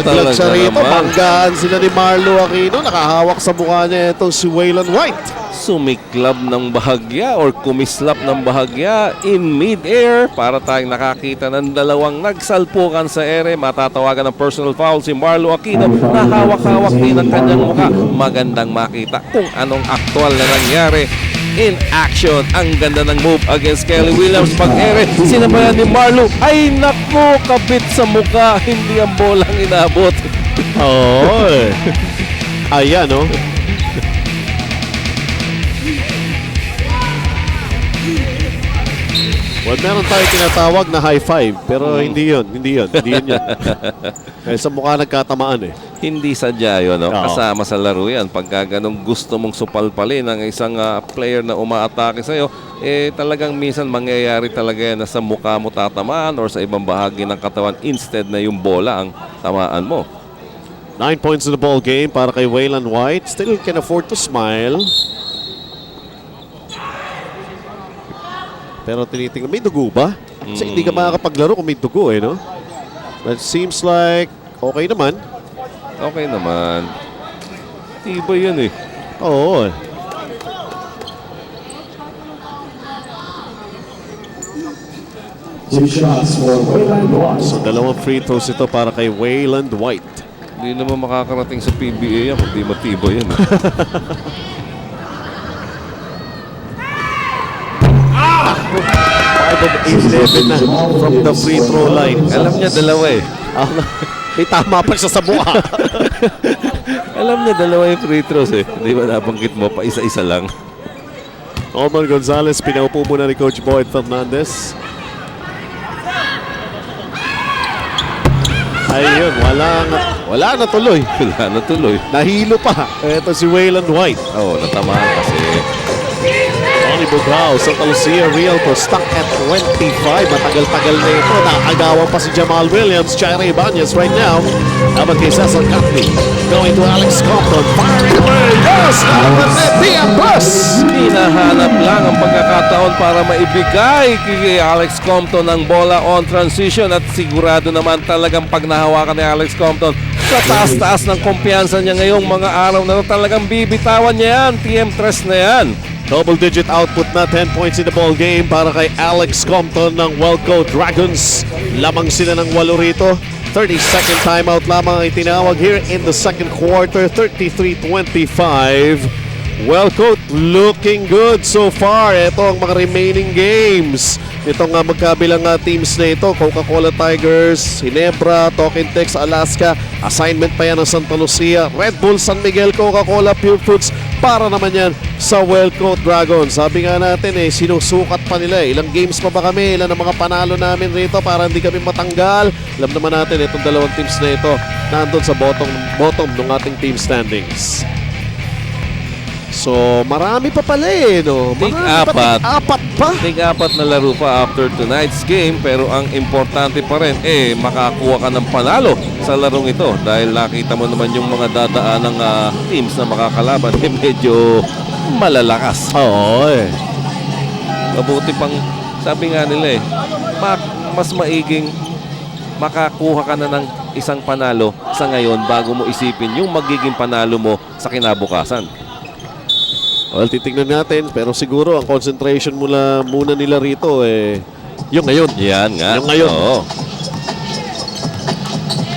B: Naglag siya rito. Banggaan sila ni Marlo Aquino. Nakahawak sa mukha niya itong si Wayland White.
C: Sumiklab ng bahagya or kumislap ng bahagya in mid-air para tayong nakakita ng dalawang nagsalpukan sa ere. Matatawagan ng personal foul si Marlo Aquino na hawak-hawak din ang kanyang mukha. Magandang makita kung anong aktual na nangyari in action. Ang ganda ng move against Kelly Williams. Pag-ere, sinabayan ni Marlo. Ay naku, kabit sa mukha. Hindi ang bolang inabot.
B: Oo. Ayan, no? Well, meron tayo tinatawag na high five, pero hindi yun. Kaya sa mukha nagkatamaan eh.
C: Hindi sadya yun, no?
B: Oo.
C: Kasama sa laro yan. Pagka ganong gusto mong supalpalin ng isang player na umaatake sa'yo, talagang minsan mangyayari talaga yan na sa mukha mo tatamaan or sa ibang bahagi ng katawan instead na yung bola ang tamaan mo.
B: 9 points in the ball game para kay Wayland White. Still can afford to smile. Pero tinitingnan, may dugo ba? Kasi hindi ka makakapaglaro kung may dugo eh, no? But seems like okay naman.
C: Okay naman. Tiba yan eh.
B: Oo. So dalawang free throws ito para kay Wayland White.
C: Hindi naman makakarating sa PBA yan kung di matibay yan.
B: 5 of 11 na from the free throw line.
C: Alam niya dalawa eh.
B: May tama pa siya sa buha.
C: Alam niya dalawa yung free throws eh. Di ba nabanggit mo pa isa-isa lang?
B: Norman Gonzalez, pinaupo muna ni Coach Boyd Fernandez. Ayun, wala na tuloy.
C: Wala na tuloy.
B: Nahilo pa. Ito si Wayland White.
C: Oo, natamaan kasi.
B: Tony Bugao, Santa Lucia Realtor stuck at 25. Matagal-tagal na ito. Nakagawa pa si Jamal Williams. Jaire Ibanez right now. Habang kay Cesar Catley. Going to Alex Compton. Firing away. Yes! Nakapag-net. DM Plus!
C: Hinahanap lang ang pagkakataon para maibigay kay Alex Compton ang bola on transition at sigurado naman talagang pag nahawakan ni Alex Compton sa taas-taas ng kumpiyansa niya ngayong mga araw na talagang bibitawan niya yan. TM3 na yan.
B: Double-digit output na 10 points in the ball game para kay Alex Compton ng Wellco Dragons. Lamang sila ng 8 rito. 30-second timeout lamang ay tinawag here in the second quarter. 33-25. Wellcoat looking good so far. Ito ang mga remaining games. Itong magkabilang teams na ito, Coca-Cola Tigers, Ginebra, Tokentex, Alaska. Assignment pa yan ng Santa Lucia, Red Bull, San Miguel, Coca-Cola, Pure Foods. Para naman yan sa Wellcoat Dragons. Sabi nga natin sinusukat pa nila. Ilang games pa ba kami? Ilan ang mga panalo namin rito para hindi kami matanggal? Alam naman natin itong dalawang teams na ito nandun sa bottom ng ating team standings. So, marami pa pala no? Apat pa.
C: Tig-apat na laro pa after tonight's game, pero ang importante pa rin, makakuha ka ng panalo sa larong ito dahil nakita mo naman yung mga dadaan ng teams na makakalaban medyo malalakas.
B: Oo
C: Mabuti pang, sabi nga nila mas maiging makakuha ka na ng isang panalo sa ngayon bago mo isipin yung magiging panalo mo sa kinabukasan.
B: Well, titignan natin. Pero siguro ang concentration muna nila rito yung ngayon.
C: Yan nga.
B: Yung ngayon.
C: Oo.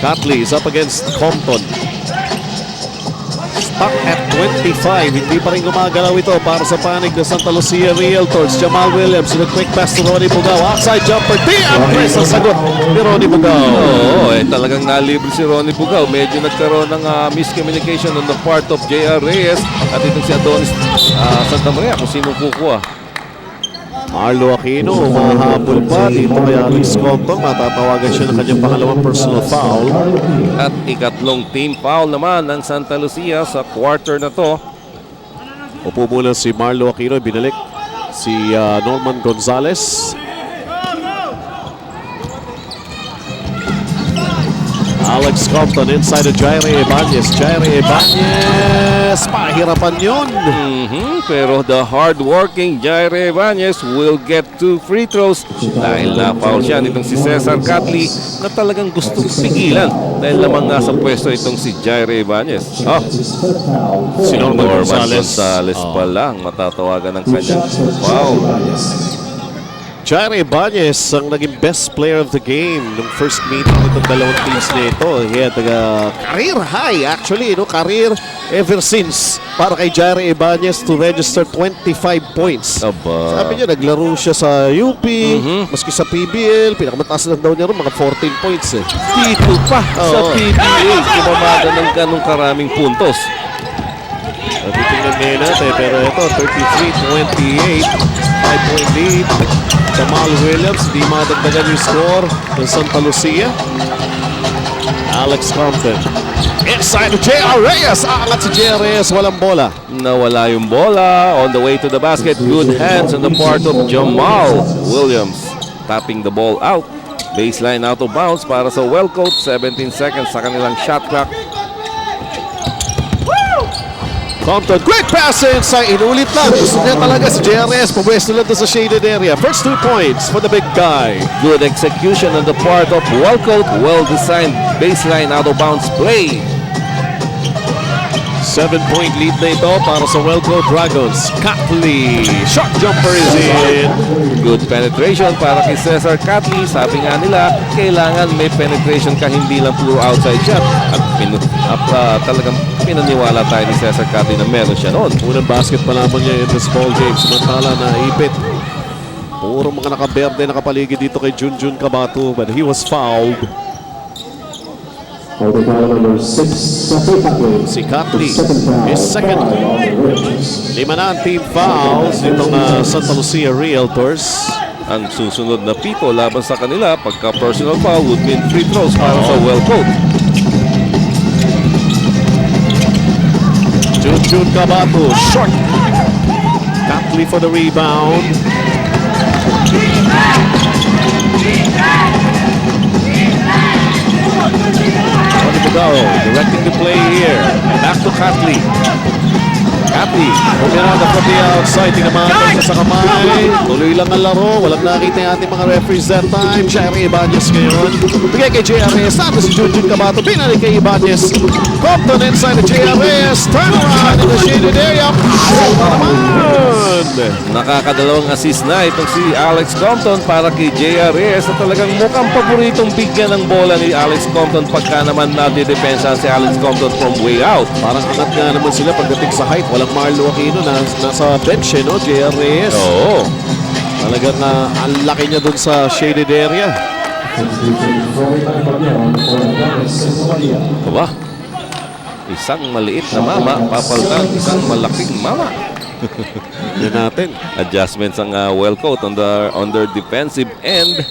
B: Catley is up against Compton. Stuck at 25. Hindi pa rin gumagalaw ito para sa panig ng Santa Lucia Realtors. Jamal Williams with a quick pass to Ronnie Bugao. Outside jumper. Press ang sagot ni Ronnie Bugao.
C: Oo, talagang nalibre si Ronnie Bugao. Medyo nagkaroon ng miscommunication on the part of J.R. Reyes at itong si Adonis Santa Maria kung sino kukuha.
B: Marlo Aquino, mahabol pa dito kay Alex Compton. Matatawagan siya ng kanyang pangalawang personal foul.
C: At ikatlong team foul naman ng Santa Lucia sa quarter na to.
B: Upo muna si Marlo Aquino. Binalik si Norman Gonzalez. Alex Compton inside of Jaire Ibanez. Jaire Ibanez, pahirapan yun.
C: Pero the hard-working Jaire Ibanez will get 2 free throws dahil na-foul siya nitong si Cesar Catley na talagang gustong pigilan dahil lamang nga sa pwesto itong si Jaire Ibanez.
B: Si Norman
C: Gonzalez pa lang matatawagan ng kanyang foul.
B: Jaire Ibanez ang naging best player of the game nung first meeting nitong dalawang teams na ito. He had a career high actually, career ever since para kay Jaire Ibanez to register 25 points. Sabi niya, naglaro siya sa UP, maski sa PBL, pinakamataas lang daw niya rin, mga 14 points
C: Dito pa sa PBA, kumamada ng ganong karaming puntos.
B: Titingnan ngayon natin, pero ito, 33-28, 5-point lead. Jamal Williams, di madagdagan yung score ng Santa Lucia. Alex Compton. Inside to J.R. Reyes. Aangat si J.R. Reyes, walang bola.
C: Nawala yung bola on the way to the basket. Good hands on the part of Jamal Williams. Tapping the ball out. Baseline out of bounds para sa Wellcoat. 17 seconds sa kanilang shot clock.
B: Compton, quick pass inside. Inulit lang. Gusto niya talaga si JRS. Pumwesto lang doon sa shaded area. First 2 points for the big guy.
C: Good execution on the part of Wellcoat. Well-designed baseline out of bounds play.
B: 7-point lead na ito para sa Wellcoat Dragons. Catley. Shot jumper is in.
C: Good penetration para kay Cesar Catley. Sabi nga nila, kailangan may penetration ka, hindi lang puro outside shot. At talagang pinaniwala tayo ni Cesar Catley na meron siya noon.
B: Unang basket pa lamang niya in this ball game. Samantala na ipit. Puro mga nakaberde nakapaligid dito kay Junjun Kabato, but he was fouled. Si Catley is second. 5 na ang team fouls nitong Santa Lucia Realtors.
C: Ang susunod na pito laban sa kanila pagka personal foul would mean free throws para sa Wellcoat.
B: Junjun Kabato, short. Catley for the rebound. Ronnie Bugao directing the play here. Back to Catley. Catley, pumirada from the outside. Tinamagan sa kamay. Tuloy lang ang laro. Walang nakita yung ating mga referees that time. Jaire Ibanez ngayon. Bigay kay JRS. Tapos si Junjun Kabato. Binalik kay Ibanez. Compton inside the JRS. Turn around in the shaded area. Naman! Compton.
C: Nakakadalawang assist na itong si Alex Compton para kay J.R. Reyes na talagang mukhang paboritong bigyan ng bola ni Alex Compton pagka naman nadidepensa si Alex Compton from way out.
B: Parang angat nga naman sila pagdating sa height. Walang Marlo Aquino na nasa bench, no? J.R. Reyes.
C: Oo.
B: Talagang ang laki niya dun sa shaded area.
C: Aba, isang maliit na mama, papalitan isang malaking mama.
B: Yan natin.
C: Adjustments ang Wellcoat on their defensive end.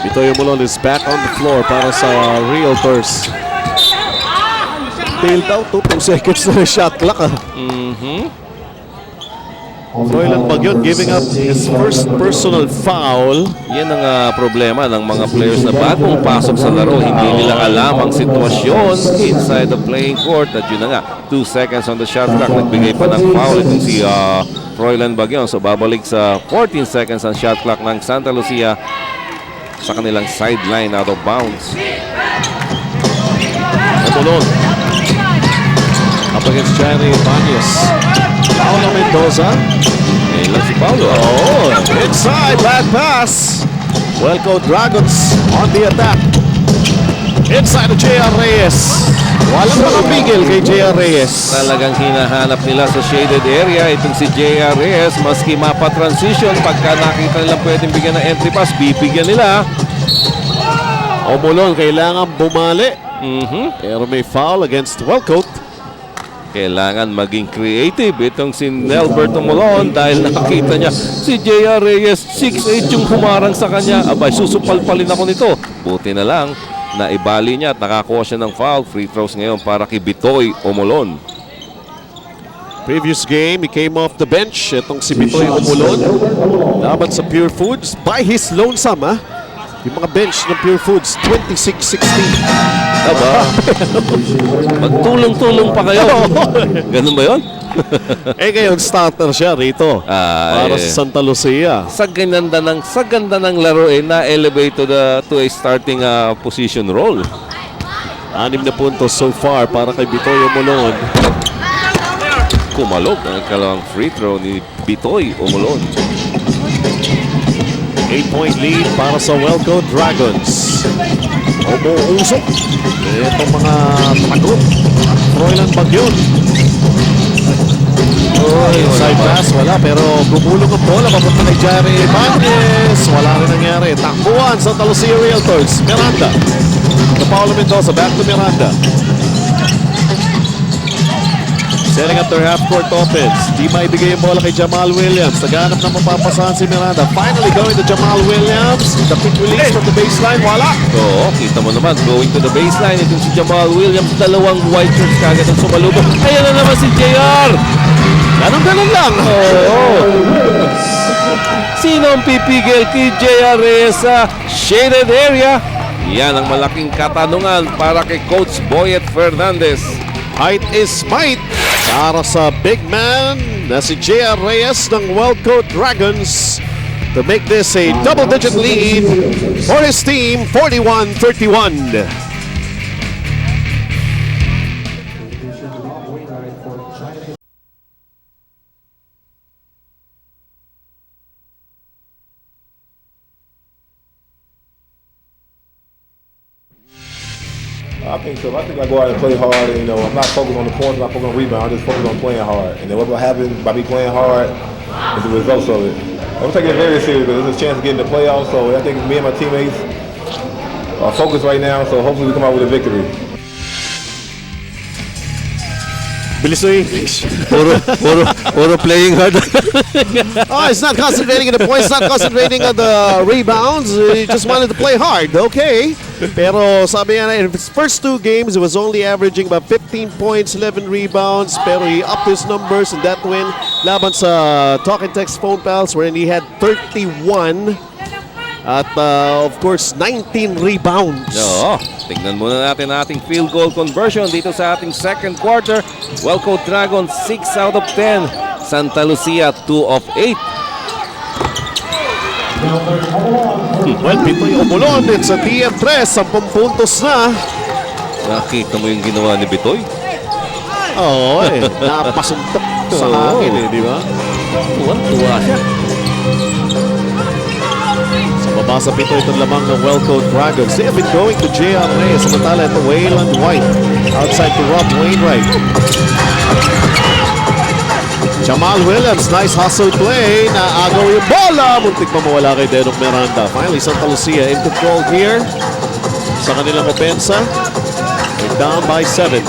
B: Bitoy Umulon is back on the floor para sa Realtors. Tailed out, 2 seconds na shot clock. Roylan Bagyon giving up his first personal foul.
C: Yan ang problema ng mga players na bagong pasok sa laro. Hindi nila alam ang sitwasyon inside the playing court. At yun na nga, 2 seconds on the shot clock. Nagbigay pa ng foul itong si Roylan Bagyon. So babalik sa 14 seconds ang shot clock ng Santa Lucia sa kanilang sideline out of bounds.
B: Umulon up against Johnny Ibanez. Paolo Mendoza.
C: Ngayon lang si Paulo.
B: Oh, inside, bad pass. Wellcoat Dragons on the attack. Inside to J.R. Reyes. Walang makapigil kay J.R. Reyes.
C: Talagang hinahanap nila sa shaded area itong si J.R. Reyes. Maski mapa-transition, pagka nakita nilang pwedeng bigyan ng entry pass, bibigyan nila.
B: Umulon kailangan bumali. Pero may foul against Wellcoat.
C: Kailangan maging creative itong si Nelbert Umulon dahil nakakita niya si J.R. Reyes 6'8 yung humarang sa kanya. Abay, susupalpalin ako nito. Buti na lang na ibali niya at nakakuha siya ng foul. Free throws ngayon para kay Bitoy Umulon.
B: Previous game, he came off the bench. Itong si Bitoy Umulon. Laban sa Pure Foods. By his lonesome, ha? Yung mga bench ng Pure Foods, 26-16.
C: Aba, magtulong-tulong pa kayo. Ganun ba yun?
B: Ngayon, starter siya rito. Para sa Santa Lucia.
C: Sa ganda ng laro na-elevate to a starting position role.
B: 6 na puntos so far para kay Bitoy Umulon.
C: Kumalog ang kalawang free throw ni Bitoy Umulon.
B: 8-point lead para sa Wellcoat Dragons. Umuusok. Itong mga tagot. Roylan Bagyon. Inside pass, wala. Pero gumulong ang bola. Papunta kay Jerry Ibanez. Wala rin nangyari. Takbuhan sa Santa Lucia Realtors. Miranda. The Paolo Mendoza. Back to Miranda. Setting up their half-court offense. Di maibigay yung bola kay Jamal Williams. Naghanap na mapapasahan si Miranda. Finally going to Jamal Williams. The quick release from the baseline. Wala.
C: Oo, kita mo naman, going to the baseline. Itong si Jamal Williams, dalawang white shirts kagad ang sumalubong. Ayan na naman si JR.
B: Ganun lang.
C: Oo. Sino ang pipigil kay JR Reyes sa shaded area? Yan ang malaking katanungan para kay Coach Boyet Fernandez.
B: Height is might para sa big man na si J.R. Reyes ng Wellcoat Dragons to make this a double-digit lead for his team, 41-31.
G: I think so. I think I go out and play hard. And, I'm not focused on the points, I'm not focused on rebound. I'm just focused on playing hard. And then what will happen by me playing hard is the results of it. I'm taking it very serious because there's a chance to get in the playoffs. So I think me and my teammates are focused right now. So hopefully we come out with a victory.
B: Bilis na English.
C: Puro playing hard.
B: He's not concentrating on the points, not concentrating on the rebounds. He just wanted to play hard. Okay. Pero sabi nga in his first 2 games, he was only averaging about 15 points, 11 rebounds. Pero he upped his numbers in that win laban sa Talk and Text Phone Pals wherein he had 31 at of course 19 rebounds.
C: Oo, tingnan muna natin ang ating field goal conversion dito sa ating second quarter. Wellcoat Dragons 6 out of 10. Santa Lucia 2 of 8.
B: Well, Bitoy Umulon, it's a TM3, 10 puntos na.
C: Nakita mo yung ginawa ni Bitoy?
B: Oo napasuntok sa hangin di ba?
C: Tuwan-tuwa siya.
B: Sa baba sa pito itong lamang ng Wellcoat Dragons. They have been going to JRA. Samantala ito Waylon White. Outside to Rob Wainwright. Jamal Williams, nice hustle play. Naagaw yung bola. Muntik pa mawala kay Denok Miranda. Finally, Santa Lucia in control here. Sa kanilang opensa. They're down by 7.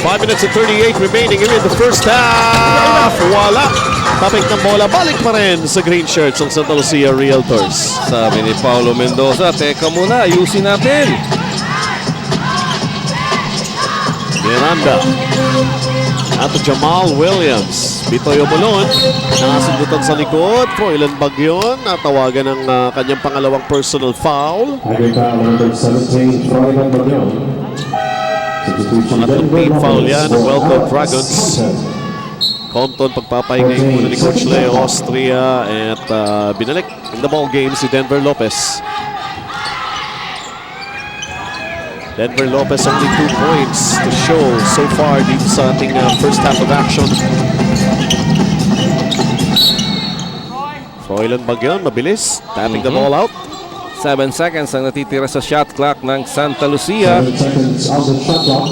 B: 5 minutes and 38 remaining in the first half. Wala. Tapik ng bola. Balik pa rin sa green shirts ng Santa Lucia Realtors.
C: Sabi ni Paulo Mendoza, teka muna, ayusin natin.
B: Miranda. At Jamal Williams. Bitoy Omolon. Nakasundutan sa likod. Froilan Bagyon. Natawagan ng kanyang pangalawang personal foul.
H: Number 17, Froilan Bagyon.
B: Pangatlong team foul yan ng Wellcoat Dragons. Compton pagpapahingay muna ni Coach Leo Austria at binalik in the ball game si Denver Lopez. Denver Lopez only 2 points to show so far dito sa ating first half of action. Froilan Bagyon, mabilis. Tapping the ball out.
C: 7 seconds ang natitira sa shot clock ng Santa Lucia.
H: 7 seconds on the shot clock.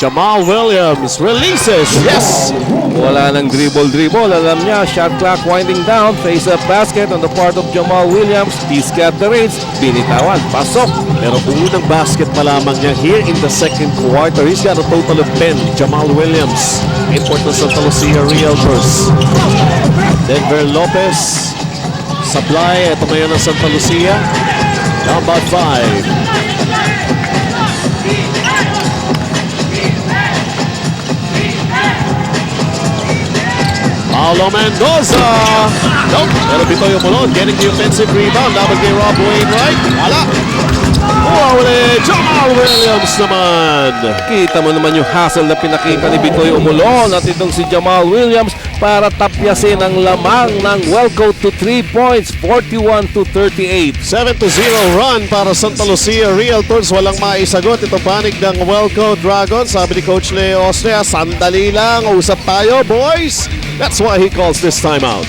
B: Jamal Williams releases. Yes!
C: Wala ng dribble. Alam niya, shot clock winding down. Face-up basket on the part of Jamal Williams. He's got the reins. Binitawan. Pasok.
B: Pero unang basket pa lamang niya here in the second quarter. He's got a total of 10. Jamal Williams. Import ng Santa Lucia Realtors. Denver Lopez. Supply. Ito ngayon ng Santa Lucia. Down by 5. Paulo Mendoza. Nope. Pero Bitoy Omolon getting the offensive rebound. Laban kay Rob Wainwright. Wala. Uli. Jamal Williams naman.
C: Kita mo naman yung hustle na pinakita ni Bitoy Omolon at itong si Jamal Williams para tapyasin ang lamang ng Wellcoat to 3 points, 41-38.
B: 7-0 run para Santa Lucia Realtors. Walang maisagot itong panig ng Wellcoat Dragons. Sabi ni Coach Leo Austria, sandali lang. Usap tayo, boys. That's why he calls this timeout.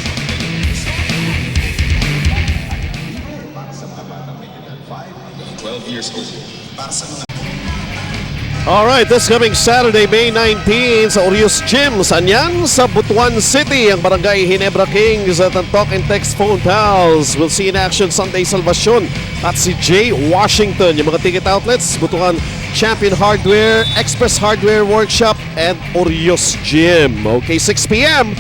B: Alright, this coming Saturday, May 19 sa Orius Gym. Saan yan? Sa Butuan City, ang Barangay Ginebra Kings at ang Talk and Text Phone Pals. We'll see in action Sunday Salvacion at si Jay Washington. Yung mga ticket outlets, Butuan Champion Hardware, Express Hardware Workshop, and Orius Gym. Okay, 6 p.m.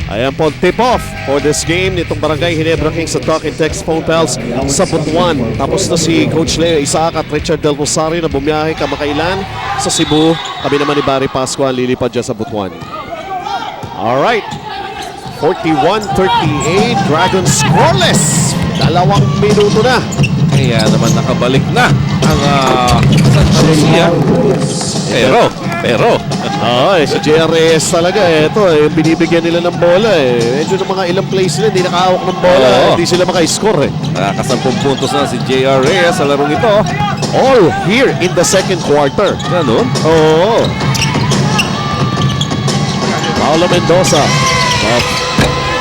B: Ayan po, tip-off for this game nitong Barangay Ginebra Kings sa Talk and Text Phone Pals sa Butuan. Tapos na si Coach Leo Isaac at Richard Del Rosario na bumiyahe kamakailan sa Cebu. Kami naman ni Barry Pascual lilipad dyan sa Butuan. Alright, 41-38, Dragons scoreless. 2 minuto na.
C: Kaya naman nakabalik na ang Santa Lucia. Pero
B: Sa JRS talaga, ito yung binibigyan nila ng bola Medyo ng mga ilang plays nila, hindi nakahawak ng bola. Hindi sila maka-score
C: Nakakasampung puntos na si J.R. Reyes sa larong ito.
B: All here in the second quarter.
C: Ganun.
B: Oo. Paulo Mendoza.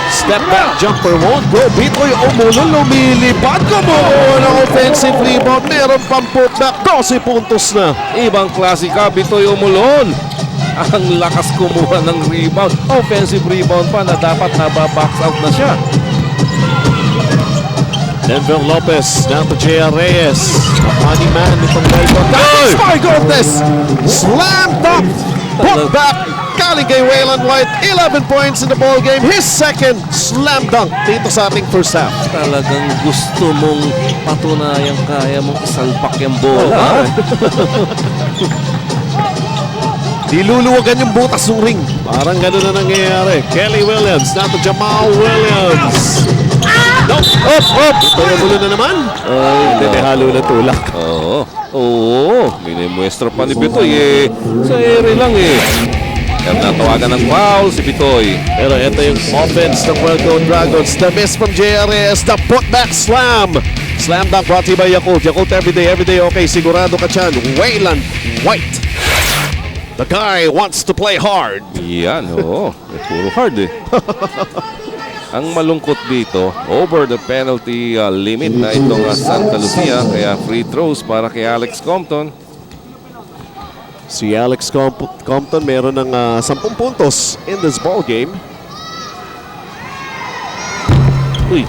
B: Step back jumper won't go. Bitoy Omolon lumilipad. Kumuha ng offensive rebound. Meron pang putback. 12 puntos na.
C: Ibang klase ka, Bitoy Omolon. Ang lakas kumuha ng rebound. Offensive rebound pa na dapat nababox out na siya.
B: Denver Lopez down to J.R. Reyes. Money man itong Wellcoat. Oh my goodness! Slam dunk! Put back! Galing kay Waylon White. 11 points in the ball game. His second slam dunk dito sa ating first half.
C: Talagang gusto mong patunayang kaya mong isalpak yung bola.
B: Diluluwagan yung butas ng ring. Parang gano'n na nangyayari. Kelly Williams down to Jamal Williams. Up! Ito yung na naman. Hindi, may halo na tulak.
C: Oo. Minimuestra pa ni Bitoy Sa ere lang Kaya natawagan ng foul si Bitoy.
B: Pero ito yung offense ng Welcome Dragons. The miss from JRS, the putback slam. Slam dunk brought to you by Yakult. Yakult everyday okay. Sigurado ka dyan. Wayland White. The guy wants to play hard.
C: Yan, oo. Puro hard eh. Ang malungkot dito, over the penalty limit na itong Santa Lucia. Kaya free throws para kay Alex Compton.
B: Si Alex Compton meron ng 10 puntos in this ball game.
C: Uy,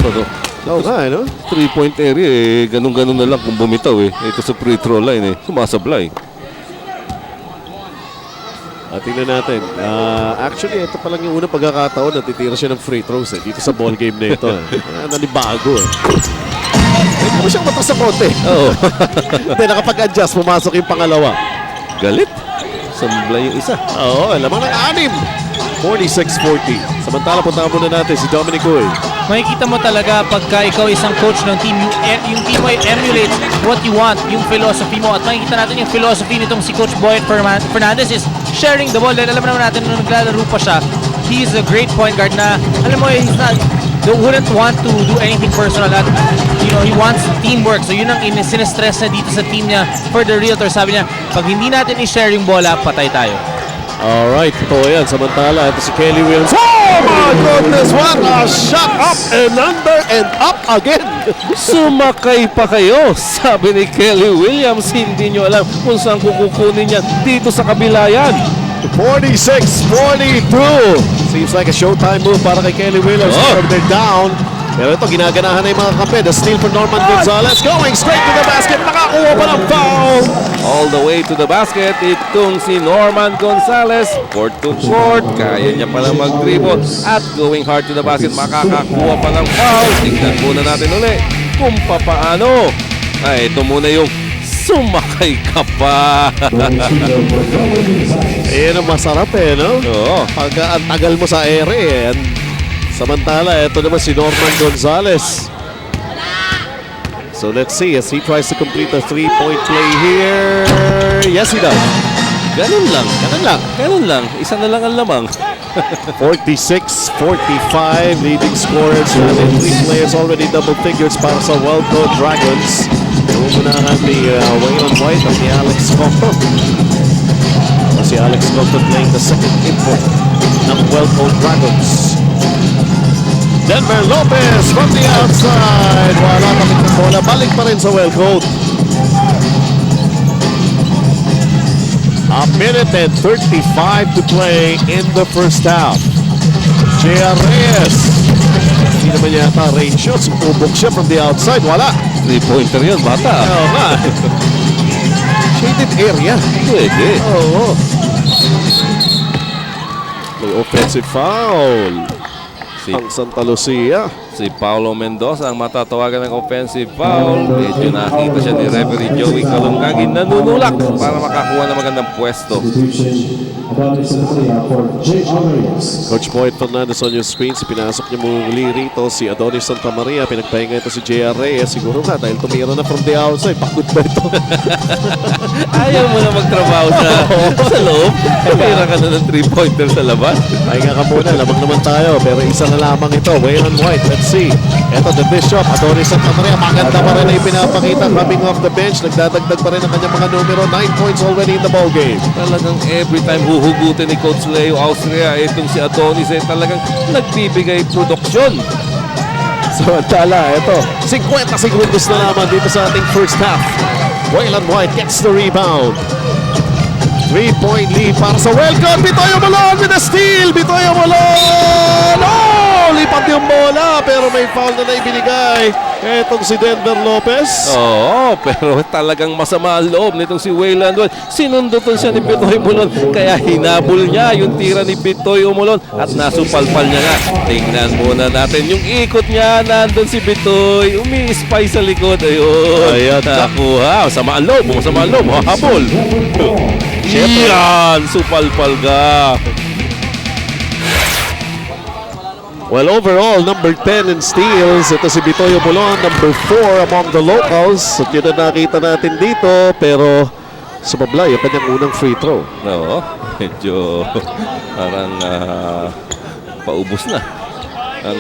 C: ano to?
B: Oo nga, no?
C: 3-point area eh. Ganun-ganun na lang kung bumitaw eh. Ito sa free throw line eh. Sumasablay.
B: Tingnan natin. Actually, ito pa lang yung unang pagkakataon na titira siya ng free throws dito sa ball game na ito. Nanibago eh. Hindi mo siyang matas sa konti.
C: Oo.
B: Hindi, nakapag-adjust. Pumasok yung pangalawa.
C: Galit. Samblay yung isa.
B: Oo, lamang ng 6. 46-40. Samantala, punta muna natin si Dominic Uy.
A: Makikita mo talaga pagka ikaw isang coach ng team, yung team mo emulate what you want, yung philosophy mo. At makikita natin yung philosophy nitong si Coach Boyet Fernandez is sharing the ball. Dahil alam naman natin nung naglalaro pa siya, he's a great point guard na, alam mo, he's not, wouldn't want to do anything personal. At, you know, he wants teamwork. So yun ang sinestress na dito sa team niya for the Realtor. Sabi niya, pag hindi natin i-share yung bola, patay tayo.
B: Alright, ito yan. Samantala, ito si Kelly Williams. Oh my goodness, what a shot! Up and under and up again!
C: Sumakay pa kayo, sabi ni Kelly Williams. Hindi nyo alam kung saan kukukunin yan. Dito sa kabila yan.
B: 46-42. Seems like a showtime move para kay Kelly Williams.
C: Oh.
B: They're down. Pero ito, ginaganahan na yung mga kampe. The steal for Norman Gonzalez. Going straight to the basket. Nakakuha pa ng foul.
C: All the way to the basket, itong si Norman Gonzalez. Court to court, kaya niya pala mag-dribble. At going hard to the basket, makakakuha pa ng foul. Tignan muna natin uli kung papaano. Ay, ito muna yung sumakay ka pa.
B: Ayan ang masarap eh, no?
C: Oo.
B: Pag ang tagal mo sa ere eh. Samantala, ito naman si Norman Gonzalez. So let's see as he tries to complete a three-point play here. Yes, he does.
C: Ganun lang.
B: Ganun lang.
C: Ganun lang. Isa na lang ang lamang.
B: 46-45, leading scorers. And 3 players already double figures para sa Welco Dragons. Umunahan ni Wayland White at ni Alex Compton. Si Alex Compton playing the second import ng Welco Dragons. Denver Lopez from the outside. Wala pa rin bola. Balik pa rin sa Welco. A minute and 35 to play in the first half. J.R. Reyes. Hindi naman yata range shot. Sumubok siya from the outside. Wala.
C: 3-pointer yun, bata.
B: Oo nga. Shaded area.
C: Pwede.
B: Oo. May offensive foul. Ang Santa Lucia.
C: Si Paulo Mendoza ang matatawagan ng offensive foul. Medyo nakita siya ni referee Joey Calungagin nanunulak para makakuha ng magandang pwesto.
B: Coach Boyd Fernandez on your screen. Pinasok niya muli rito si Adonis Santa Maria. Pinagpahinga ito si J.R. Reyes. Siguro nga dahil tumira na from the outside. Pagod ba ito?
C: Ayaw mo na magtrabaho sa loob. Tumira ka na ng 3-pointer sa labas.
B: Pahinga ka muna. Lamang naman tayo. Pero isa na lamang ito. Wayland White. Let's see. Ito the Bishop. Adonis Santa Maria. Maganda pa rin na ipinapakita. Coming off the bench. Nagdadagdag pa rin ang kanyang mga numero. 9 points already in the ball game.
C: Talagang every time huhugutin ni Coach Leo Austria, itong si Adonis ay talagang nagbibigay produksyon.
B: Samantala, ito. 50 segundos na naman dito sa ating first half. Wayland White gets the rebound. 3-point lead para sa Welcome. Bitoyo Molon with a steal. Bitoyo Molon. Oh! Lipat yung bola pero may foul na naibinigay. Etong si Denver Lopez.
C: Oo, pero talagang masama ang loob nitong si Wayland White. Sinundutan siya ni Bitoy Umulon, kaya hinabol niya yung tira ni Bitoy Umulon at nasupalpal niya nga. Tingnan muna natin yung ikot niya. Nandun si Bitoy, umi-spy sa likod. Ayun,
B: Ayan.
C: nakuha. Masama ang loob, masama ang loob. Habol. Yan, supalpal ka.
B: Well, overall, number 10 in steals. Ito si Bitoyo Molon, number 4 among the locals. At yun ang nakita natin dito. Pero sumablay ang kanyang unang free throw.
C: Oo, medyo parang paubos na ang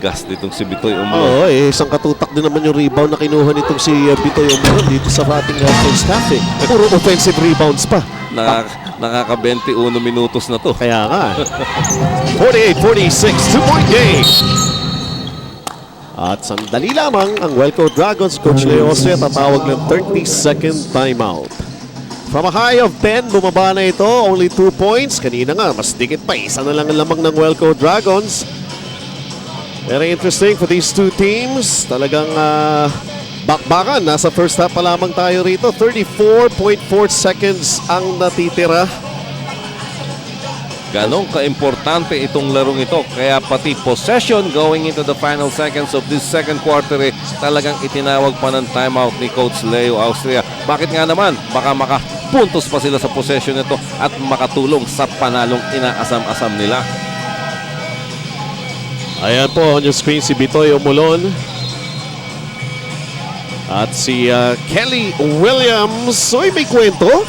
C: gas nitong si Bitoy Umulan.
B: Oo, isang katutak din naman yung rebound na kinuha nitong si Bitoy Umulan dito sa ating first half eh. Puro offensive rebounds pa.
C: Nakaka-21 minutos na to.
B: Kaya nga. 48-46, 2-point game. At sandali lamang ang Welco Dragons. Coach Leo Austria tatawag ng 30-second timeout. From a high of 10, bumaba na ito. Only 2 points. Kanina nga, mas dikit pa. Isa na lang ang lamang ng Welco Dragons. Very interesting for these two teams. Talagang bakbakan. Nasa first half pa lamang tayo rito. 34.4 seconds ang natitira.
C: Ganong ka-importante itong larong ito. Kaya pati possession going into the final seconds of this second quarter talagang itinawag pa ng timeout ni Coach Leo Austria. Bakit nga naman? Baka makapuntos pa sila sa possession nito at makatulong sa panalong inaasam-asam nila.
B: Ayan po on your screen si Bitoy Umulon. At si Kelly Williams. Uy, may kwento.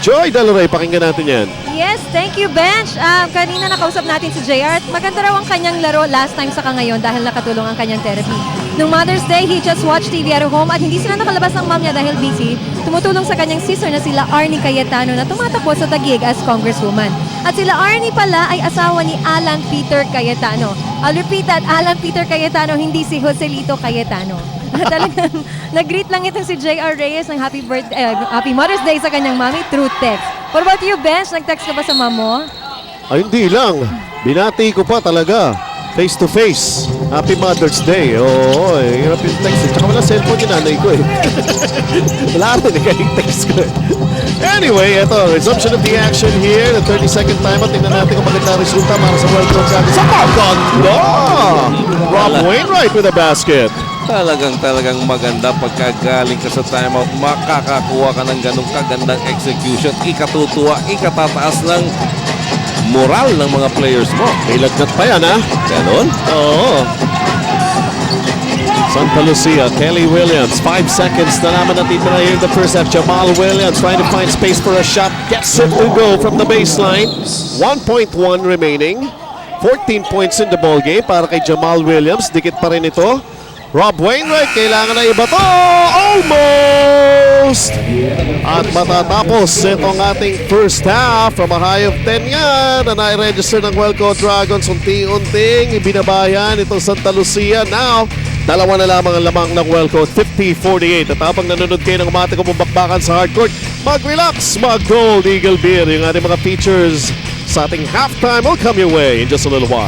B: Joy Daloray, pakinggan natin yan.
E: Yes, thank you, Bench. Kanina nakausap natin si JR at maganda raw ang kanyang laro last time saka ngayon dahil nakatulong ang kanyang therapy. Nung Mother's Day, he just watched TV at home at hindi sila nakalabas ng mom niya dahil busy. Tumutulong sa kanyang sister na sila Arnie Cayetano na tumatakbo sa tagig as congresswoman. At sila Arnie pala ay asawa ni Alan Peter Cayetano. I'll repeat that, Alan Peter Cayetano, hindi si Joselito Cayetano. Talagang nag-greet lang itong si JR Reyes ng happy Mother's Day sa kanyang mami through text. What about you, Bench? Nag-text ka ba sa mom mo?
B: Ay, hindi lang. Binati ko pa talaga. Face to face. Happy Mother's Day. Oo, hirap yung text. Tsaka wala cellphone yung nanay ko eh. Wala rin yung text ko eh. Anyway, ito, resumption of the action here. The 30-second timeout. Tingnan natin kung maganda resulta para sa World Cup natin. Sa maganda! Rob Wainwright with a basket.
C: Talagang maganda pagkagaling ka sa timeout, makakakuha ka ng ganong kagandang execution, ikatutuwa, ikatataas ng moral ng mga players mo.
B: May lagnat pa yan, ha?
C: Ganon?
B: Oo. Santa Lucia, Kelly Williams, 5 seconds na naman natitira here in the first half. Jamal Williams trying to find space for a shot, gets it to go from the baseline. 1.1 remaining. 14 points in the ball game para kay Jamal Williams. Dikit pa rin ito. Rob Wainwright, kailangan na iba to. Almost! At matatapos itong ating first half from a high of 10 nga na nai-register ng Welco Dragons. Unti-unting ibinabayan itong Santa Lucia. Now, dalawa na lamang ang lamang ng Welco, 50-48. At habang nanonood kayo ng umati kong bakbakan sa hardcourt, mag-relax, mag-Gold Eagle Beer. Yung ating mga features sa ating halftime will come your way in just a little while.